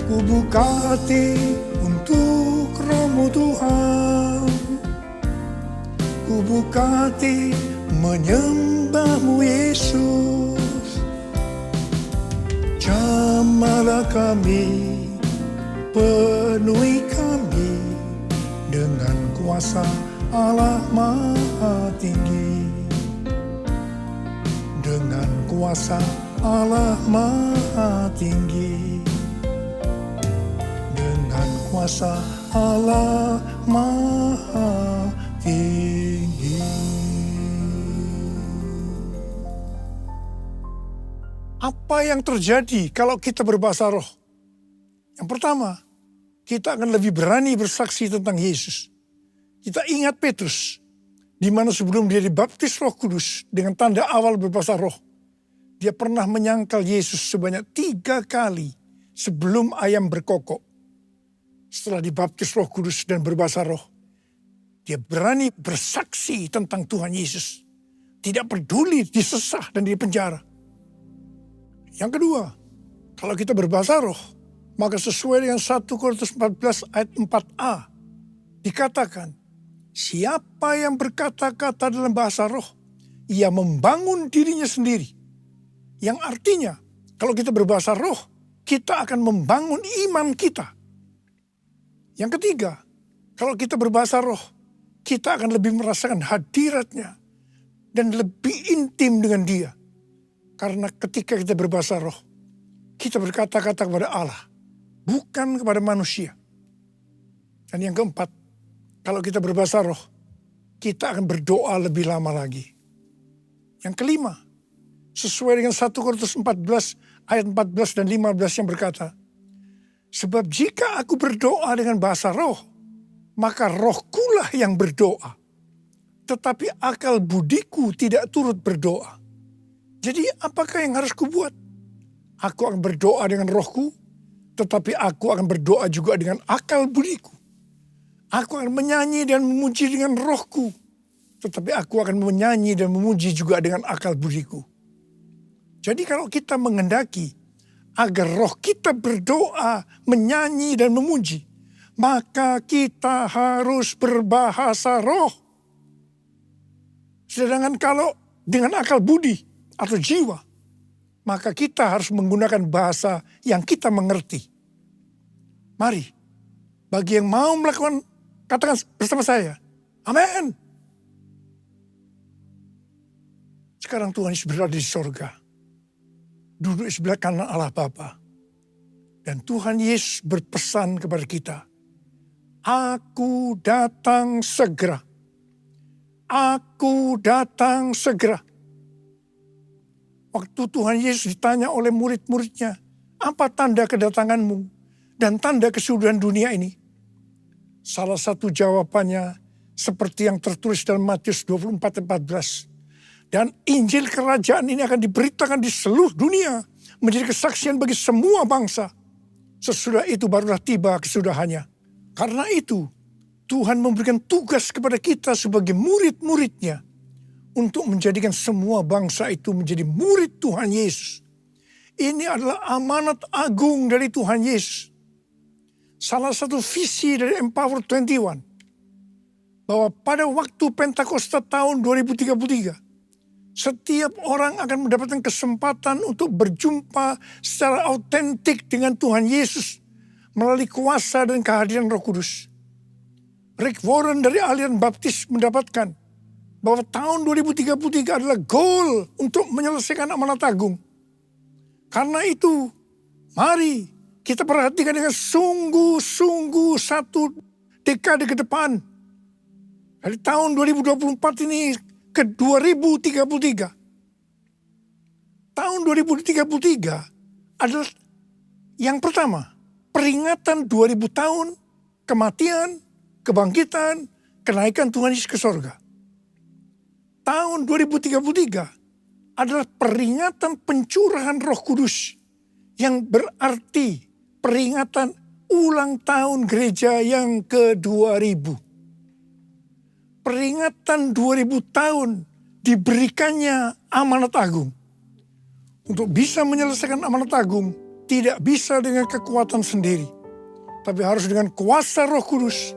Ku buka hati untuk Roh-Mu Tuhan. Ku buka hati menyembah-Mu Yesus. Jamalah kami, penuhi kami dengan kuasa Allah Maha Tinggi. Dengan kuasa Allah Maha Tinggi. Dengan kuasa Allah Maha Tinggi. Apa yang terjadi kalau kita berbahasa roh? Yang pertama, kita akan lebih berani bersaksi tentang Yesus. Kita ingat Petrus, di mana sebelum dia dibaptis Roh Kudus dengan tanda awal berbahasa roh, dia pernah menyangkal Yesus sebanyak 3 kali sebelum ayam berkokok. Setelah dibaptis Roh Kudus dan berbahasa roh, dia berani bersaksi tentang Tuhan Yesus. Tidak peduli disesah dan dipenjara. Yang kedua, kalau kita berbahasa roh, maka sesuai dengan 1 Korintus 14 ayat 4a, dikatakan, siapa yang berkata-kata dalam bahasa roh, ia membangun dirinya sendiri. Yang artinya, kalau kita berbahasa roh, kita akan membangun iman kita. Yang ketiga, kalau kita berbahasa roh, kita akan lebih merasakan hadiratnya dan lebih intim dengan dia. Karena ketika kita berbahasa roh, kita berkata-kata kepada Allah, bukan kepada manusia. Dan yang keempat, kalau kita berbahasa roh, kita akan berdoa lebih lama lagi. Yang kelima, sesuai dengan 1 Korintus 14 ayat 14 dan 15 yang berkata, sebab jika aku berdoa dengan bahasa roh, maka rohkulah yang berdoa. Tetapi akal budiku tidak turut berdoa. Jadi apakah yang harus kubuat? Aku akan berdoa dengan rohku, tetapi aku akan berdoa juga dengan akal budiku. Aku akan menyanyi dan memuji dengan rohku, tetapi aku akan menyanyi dan memuji juga dengan akal budiku. Jadi kalau kita menghendaki agar roh kita berdoa, menyanyi dan memuji, maka kita harus berbahasa roh. Sedangkan kalau dengan akal budi atau jiwa, maka kita harus menggunakan bahasa yang kita mengerti. Mari, bagi yang mau melakukan, katakan bersama saya, amin. Sekarang Tuhan Yesus berada di sorga, duduk di sebelah kanan Allah Bapa. Dan Tuhan Yesus berpesan kepada kita, aku datang segera. Aku datang segera. Waktu Tuhan Yesus ditanya oleh murid-muridnya, apa tanda kedatanganmu dan tanda kesudahan dunia ini? Salah satu jawabannya seperti yang tertulis dalam Matius 24:14. Dan Injil kerajaan ini akan diberitakan di seluruh dunia, menjadi kesaksian bagi semua bangsa. Sesudah itu barulah tiba kesudahannya. Karena itu, Tuhan memberikan tugas kepada kita sebagai murid-muridnya untuk menjadikan semua bangsa itu menjadi murid Tuhan Yesus. Ini adalah amanat agung dari Tuhan Yesus. Salah satu visi dari Empower 21, bahwa pada waktu Pentakosta tahun 2033, setiap orang akan mendapatkan kesempatan untuk berjumpa secara autentik dengan Tuhan Yesus melalui kuasa dan kehadiran Roh Kudus. Rick Warren dari aliran Baptis mendapatkan bahwa tahun 2033 adalah goal untuk menyelesaikan amanat agung. Karena itu, mari kita perhatikan dengan sungguh-sungguh satu dekade ke depan. Dari tahun 2024 ini ke 2033. Tahun 2033 adalah yang pertama, peringatan 2000 tahun kematian, kebangkitan, kenaikan Tuhan Yesus ke sorga. Tahun 2033 adalah peringatan pencurahan Roh Kudus, yang berarti peringatan ulang tahun gereja yang ke-2000. Peringatan 2000 tahun diberikannya amanat agung. Untuk bisa menyelesaikan amanat agung, tidak bisa dengan kekuatan sendiri, tapi harus dengan kuasa Roh Kudus.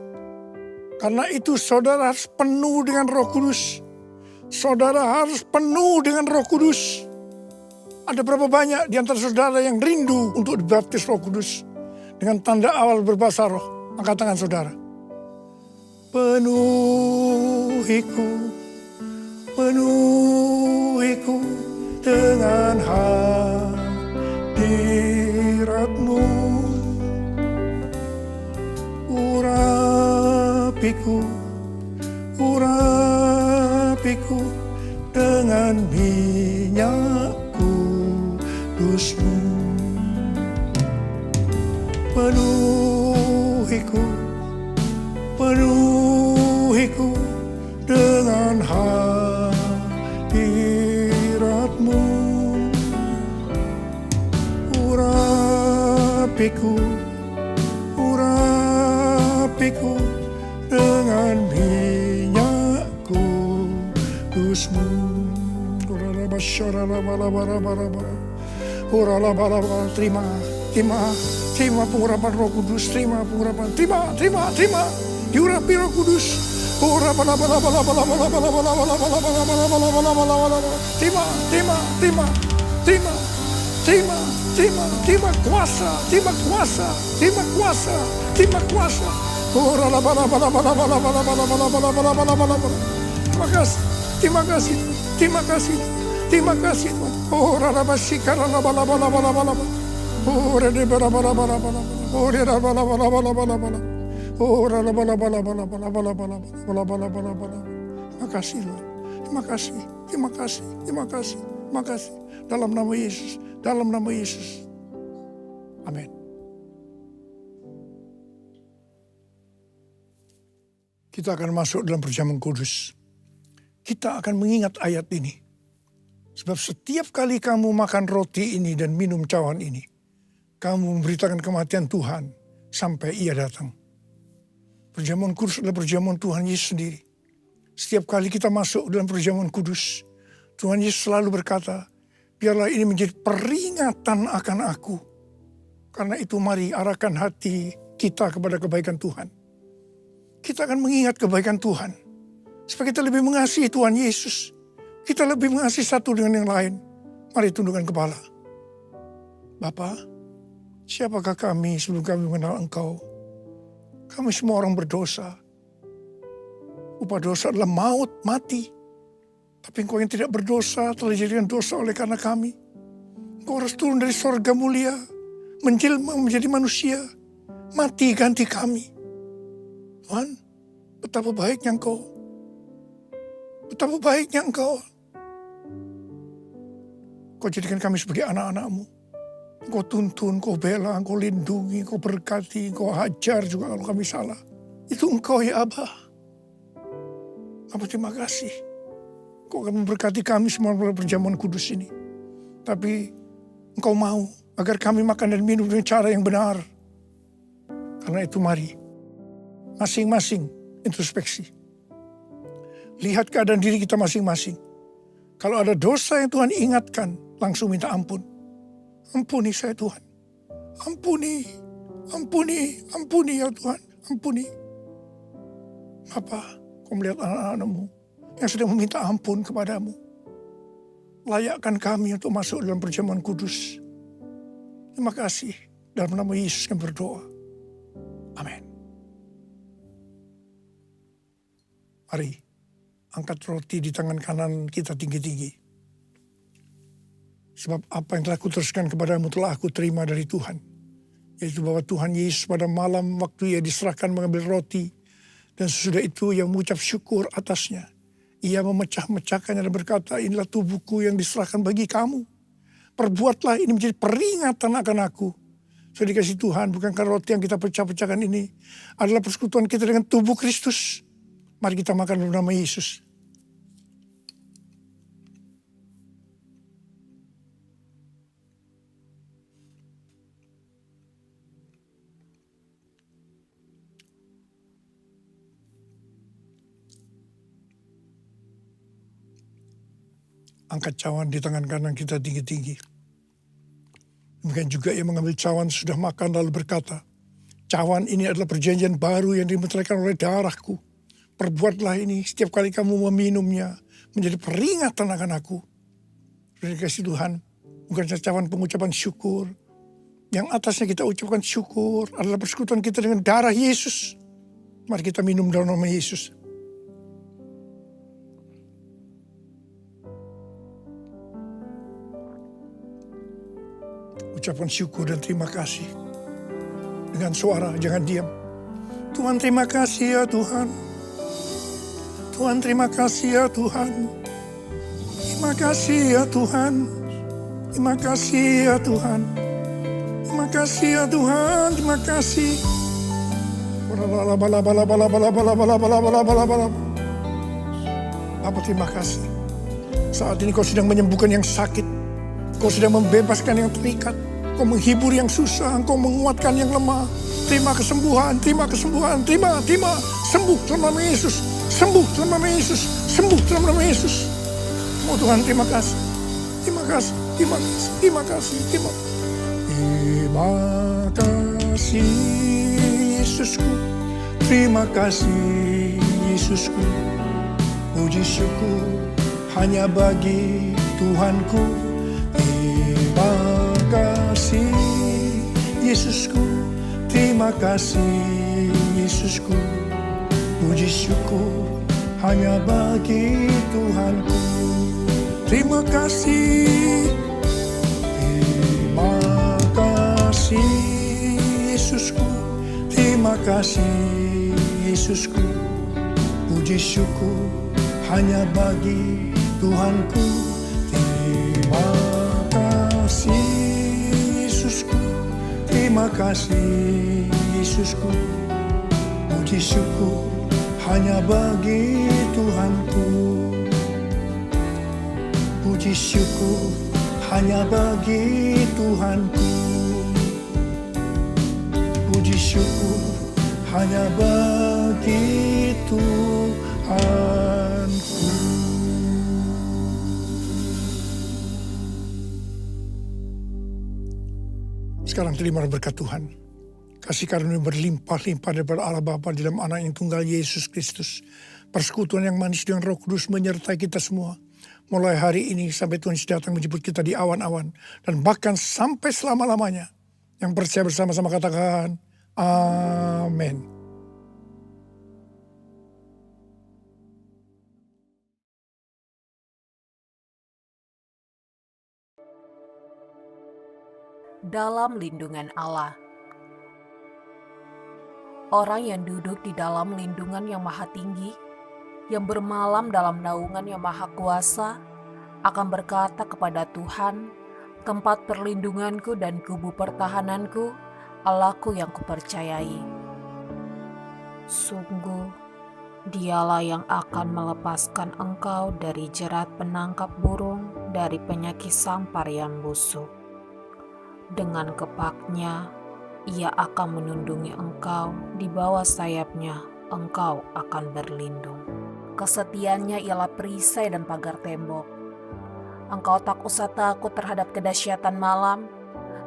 Karena itu saudara harus penuh dengan Roh Kudus. Saudara harus penuh dengan Roh Kudus. Ada berapa banyak di antara saudara yang rindu untuk dibaptis Roh Kudus dengan tanda awal berbahasa roh? Angkat tangan saudara. Penuhiku, penuhiku dengan hadirat-Mu. Urapiku, urapiku dengan minyak kudus-Mu. Penuhiku, penuhiku dengan hadirat-Mu. Urapiku, urapiku dengan minyak kudus-Mu. Terima, terima, terima pengurapan Roh Kudus, terima pengurapan, terima, diurapi Roh Kudus. Terima kuasa, terima kuasa, terima kuasa, terima kuasa. Terima kasih, terima kasih, terima kasih, terima kasih. Terima kasih, terima kasih, terima kasih, terima kasih, terima kasih. Dalam nama Yesus, dalam nama Yesus. Amin. Kita akan masuk dalam perjamuan kudus. Kita akan mengingat ayat ini. Sebab setiap kali kamu makan roti ini dan minum cawan ini, kamu memberitakan kematian Tuhan sampai Ia datang. Perjamuan kudus adalah perjamuan Tuhan Yesus sendiri. Setiap kali kita masuk dalam perjamuan kudus, Tuhan Yesus selalu berkata, biarlah ini menjadi peringatan akan aku. Karena itu mari arahkan hati kita kepada kebaikan Tuhan. Kita akan mengingat kebaikan Tuhan. Supaya kita lebih mengasihi Tuhan Yesus. Kita lebih mengasihi satu dengan yang lain. Mari tundukkan kepala. Bapa, siapakah kami sebelum kami mengenal Engkau? Kami semua orang berdosa. Upah dosa adalah maut, mati. Tapi Engkau yang tidak berdosa telah dijadikan dosa oleh karena kami. Engkau harus turun dari sorga mulia, menjelma menjadi manusia, mati ganti kami. Tuhan, betapa baiknya Engkau. Betapa baiknya Engkau. Kau jadikan kami sebagai anak-anak-Mu. Engkau tuntun, Engkau bela, Engkau lindungi, Engkau berkati, Engkau hajar juga kalau kami salah. Itu Engkau ya Abah. Abah terima kasih. Engkau akan memberkati kami semua dalam perjamuan kudus ini. Tapi Engkau mau agar kami makan dan minum dengan cara yang benar. Karena itu mari, masing-masing introspeksi. Lihat keadaan diri kita masing-masing. Kalau ada dosa yang Tuhan ingatkan, langsung minta ampun. Ampuni saya Tuhan. Ampuni, ampuni, ampuni ya Tuhan. Ampuni. Bapa, kau melihat anak-anakmu yang sedang meminta ampun kepadamu. Layakkan kami untuk masuk dalam perjamuan kudus. Terima kasih. Dalam nama Yesus kami berdoa. Amin. Mari, angkat roti di tangan kanan kita tinggi-tinggi. Sebab apa yang telah kuteruskan kepadamu telah aku terima dari Tuhan. Yaitu bahwa Tuhan Yesus pada malam waktu ia diserahkan mengambil roti. Dan sesudah itu ia mengucap syukur atasnya. Ia memecah-mecahkannya dan berkata, inilah tubuhku yang diserahkan bagi kamu. Perbuatlah ini menjadi peringatan akan aku. Sudah dikasih Tuhan, bukankah roti yang kita pecah-pecahkan ini adalah persekutuan kita dengan tubuh Kristus. Mari kita makan dalam nama Yesus. Angkat cawan di tangan kanan kita tinggi-tinggi. Demikian juga ia mengambil cawan sudah makan lalu berkata, cawan ini adalah perjanjian baru yang dimeteraikan oleh darahku. Perbuatlah ini setiap kali kamu meminumnya menjadi peringatan akan aku. Sudah dikasih Tuhan, bukan saja cawan pengucapan syukur. Yang atasnya kita ucapkan syukur adalah persekutuan kita dengan darah Yesus. Mari kita minum dalam nama Yesus. Ucapan syukur dan terima kasih. Dengan suara, jangan diam. Tuhan terima kasih ya Tuhan. Tuhan terima kasih ya Tuhan. Terima kasih ya Tuhan. Terima kasih ya Tuhan. Terima kasih ya Tuhan. Terima kasih. Bapa terima kasih. Saat ini kau sedang menyembuhkan yang sakit. Kau sedang membebaskan yang terikat. Kau menghibur yang susah, Engkau menguatkan yang lemah. Terima kesembuhan, terima kesembuhan, terima. Sembuh dalam nama Yesus, sembuh dalam nama Yesus, sembuh dalam nama Yesus. Oh Tuhan, terima kasih, terima kasih, terima kasih, terima kasih, terima kasih Yesusku, terima kasih Yesusku. Puji syukur hanya bagi Tuhanku. Terima kasih Yesusku, terima kasih Yesusku. Puji syukur hanya bagi Tuhanku. Terima kasih, terima kasih Yesusku, terima kasih Yesusku. Puji syukur hanya bagi Tuhanku. Terima kasih Yesusku, terima kasih Yesusku. Puji syukur hanya bagi Tuhanku. Puji syukur hanya bagi Tuhanku. Puji syukur hanya bagi Tuhanku. Sekarang terima berkat Tuhan. Kasih karunia berlimpah-limpah daripada Allah Bapa di dalam Anak yang tunggal Yesus Kristus. Persekutuan yang manis dengan Roh Kudus menyertai kita semua. Mulai hari ini sampai Tuhan datang menjemput kita di awan-awan. Dan bahkan sampai selama-lamanya. Yang percaya bersama-sama katakan, amin. Dalam lindungan Allah. Orang yang duduk di dalam lindungan yang maha tinggi, yang bermalam dalam naungan yang maha kuasa, akan berkata kepada Tuhan, tempat perlindunganku dan kubu pertahananku, Allahku yang kupercayai. Sungguh, Dialah yang akan melepaskan engkau dari jerat penangkap burung, dari penyakit sampar yang busuk. Dengan kepaknya, Ia akan menundungi engkau, di bawah sayapnya engkau akan berlindung. Kesetiaannya ialah perisai dan pagar tembok. Engkau tak usah takut terhadap kedahsyatan malam,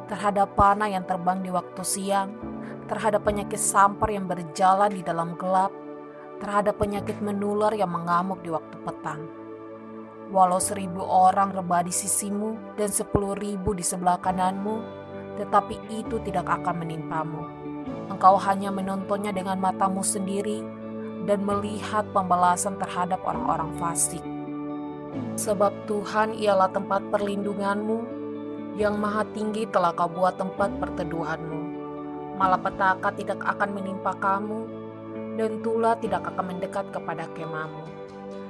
terhadap panah yang terbang di waktu siang, terhadap penyakit sampar yang berjalan di dalam gelap, terhadap penyakit menular yang mengamuk di waktu petang. Walau 1.000 orang rebah di sisimu dan 10.000 di sebelah kananmu, tetapi itu tidak akan menimpamu. Engkau hanya menontonnya dengan matamu sendiri dan melihat pembalasan terhadap orang-orang fasik. Sebab Tuhan ialah tempat perlindunganmu, yang maha tinggi telah kau buat tempat perteduhanmu. Malapetaka tidak akan menimpa kamu, dan tulah tidak akan mendekat kepada kemahmu.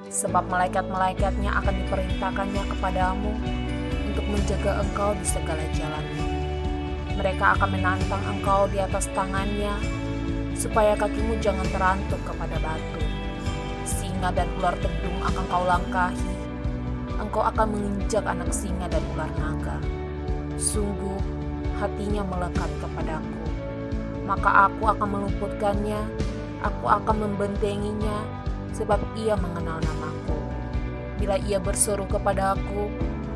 Sebab malaikat-malaikatnya akan diperintahkannya kepadamu untuk menjaga engkau di segala jalanmu. Mereka akan menantang engkau di atas tangannya, supaya kakimu jangan terantuk kepada batu. Singa dan ular tedung akan kau langkahi, engkau akan menginjak anak singa dan ular naga. Sungguh, hatinya melekat kepadaku. Maka aku akan meluputkannya, aku akan membentenginya, sebab ia mengenal namaku. Bila ia berseru kepadaku,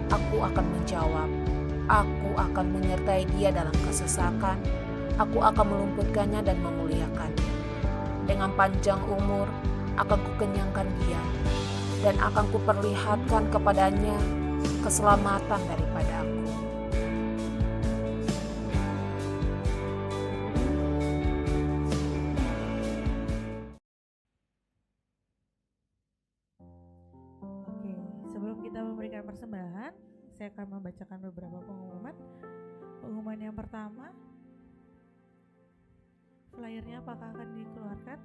aku akan menjawab. Aku akan menyertai dia dalam kesesakan, aku akan meluputkannya dan memuliakannya. Dengan panjang umur, akan kukenyangkan dia, dan akan kuperlihatkan kepadanya keselamatan daripadaku. Oke, sebelum kita memberikan persembahan, saya akan membacakan beberapa pengumuman. Pengumuman yang pertama, flyernya apakah akan dikeluarkan?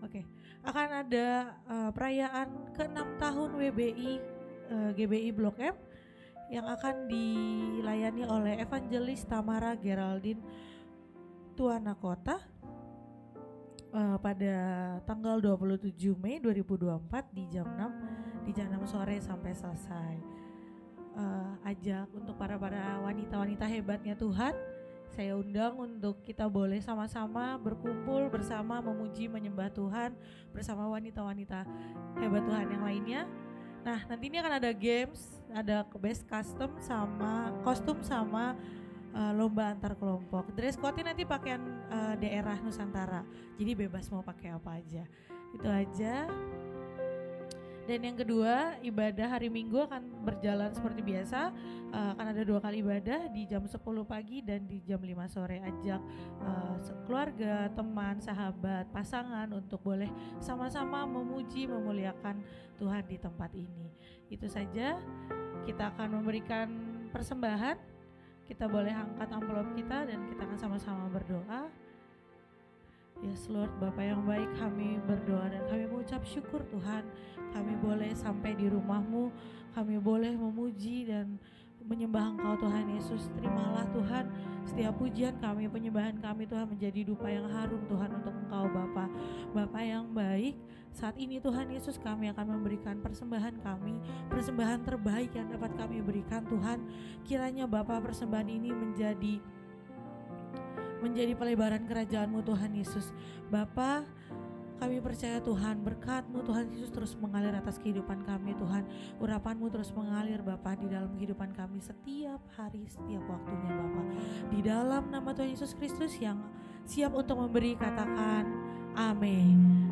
Oke, akan ada perayaan ke-6 tahun WBI GBI Blok M yang akan dilayani oleh Evangelis Tamara Geraldine Tuanakota pada tanggal 27 Mei 2024 di jam 6 sore sampai selesai. Ajak untuk para wanita-wanita hebatnya Tuhan, saya undang untuk kita boleh sama-sama berkumpul bersama memuji menyembah Tuhan bersama wanita-wanita hebat Tuhan yang lainnya. Nah, nanti ini akan ada games, ada best kostum sama lomba antar kelompok. Dress code-nya nanti pakaian daerah Nusantara, jadi bebas mau pakai apa aja. Itu aja. Dan yang kedua, ibadah hari Minggu akan berjalan seperti biasa. Akan ada 2 kali ibadah di jam 10 pagi dan di jam 5 sore. Ajak keluarga, teman, sahabat, pasangan untuk boleh sama-sama memuji, memuliakan Tuhan di tempat ini. Itu saja. Kita akan memberikan persembahan. Kita boleh angkat amplop kita dan kita akan sama-sama berdoa. Yes Lord, Bapa yang baik, kami berdoa dan kami mengucap syukur Tuhan. Kami boleh sampai di rumah-Mu, kami boleh memuji dan menyembah Engkau Tuhan Yesus. Terimalah Tuhan setiap pujian kami, penyembahan kami Tuhan menjadi dupa yang harum Tuhan untuk Engkau Bapa. Bapa yang baik, saat ini Tuhan Yesus kami akan memberikan persembahan kami, persembahan terbaik yang dapat kami berikan Tuhan. Kiranya Bapa persembahan ini menjadi pelebaran kerajaan-Mu Tuhan Yesus. Bapa, kami percaya Tuhan, berkat-Mu Tuhan Yesus terus mengalir atas kehidupan kami Tuhan. Urapan-Mu terus mengalir Bapa di dalam kehidupan kami setiap hari, setiap waktunya Bapa. Di dalam nama Tuhan Yesus Kristus yang siap untuk memberi, katakan amin.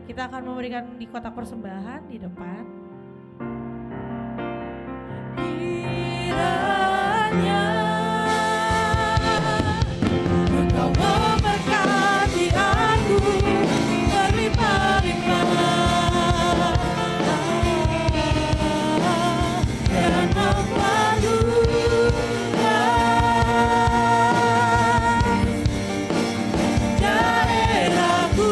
Kita akan memberikan di kotak persembahan di depan. Kiranya Engkau memberkati aku berlimpah-limpah dan memperluas daerahku.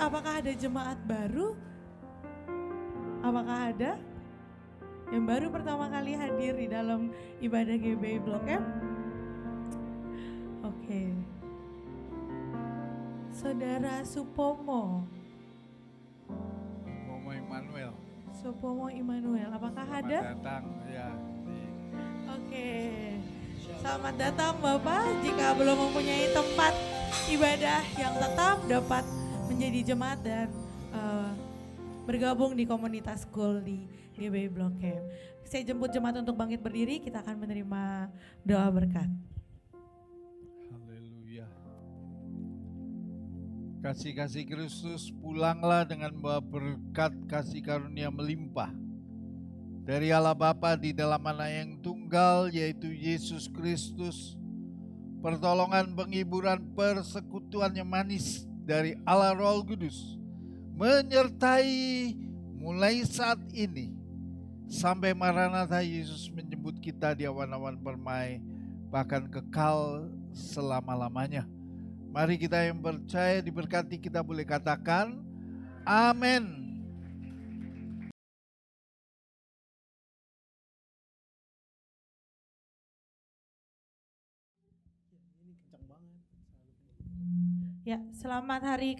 apakah ada jemaat baru? Apakah ada yang baru pertama kali hadir di dalam ibadah GBI Blok M? Oke. Saudara Supomo. Momo Immanuel. Supomo Immanuel, apakah Selamat ada? datang ya. Oke. Selamat datang Bapak. Jika belum mempunyai tempat ibadah yang tetap, dapat menjadi jemaat dan bergabung di komunitas School di GBI Blok M. Saya jemput jemaat untuk bangkit berdiri, kita akan menerima doa berkat. Haleluya. Kasih-kasih Kristus, pulanglah dengan membawa berkat kasih karunia melimpah dari Allah Bapa di dalam Anak yang tunggal, yaitu Yesus Kristus, pertolongan, penghiburan, persekutuan yang manis dari Allah Roh Kudus menyertai mulai saat ini sampai Maranatha Yesus menjemput kita di awan-awan permai, bahkan kekal selama-lamanya. Mari kita yang percaya diberkati, kita boleh katakan amin. Ya, selamat hari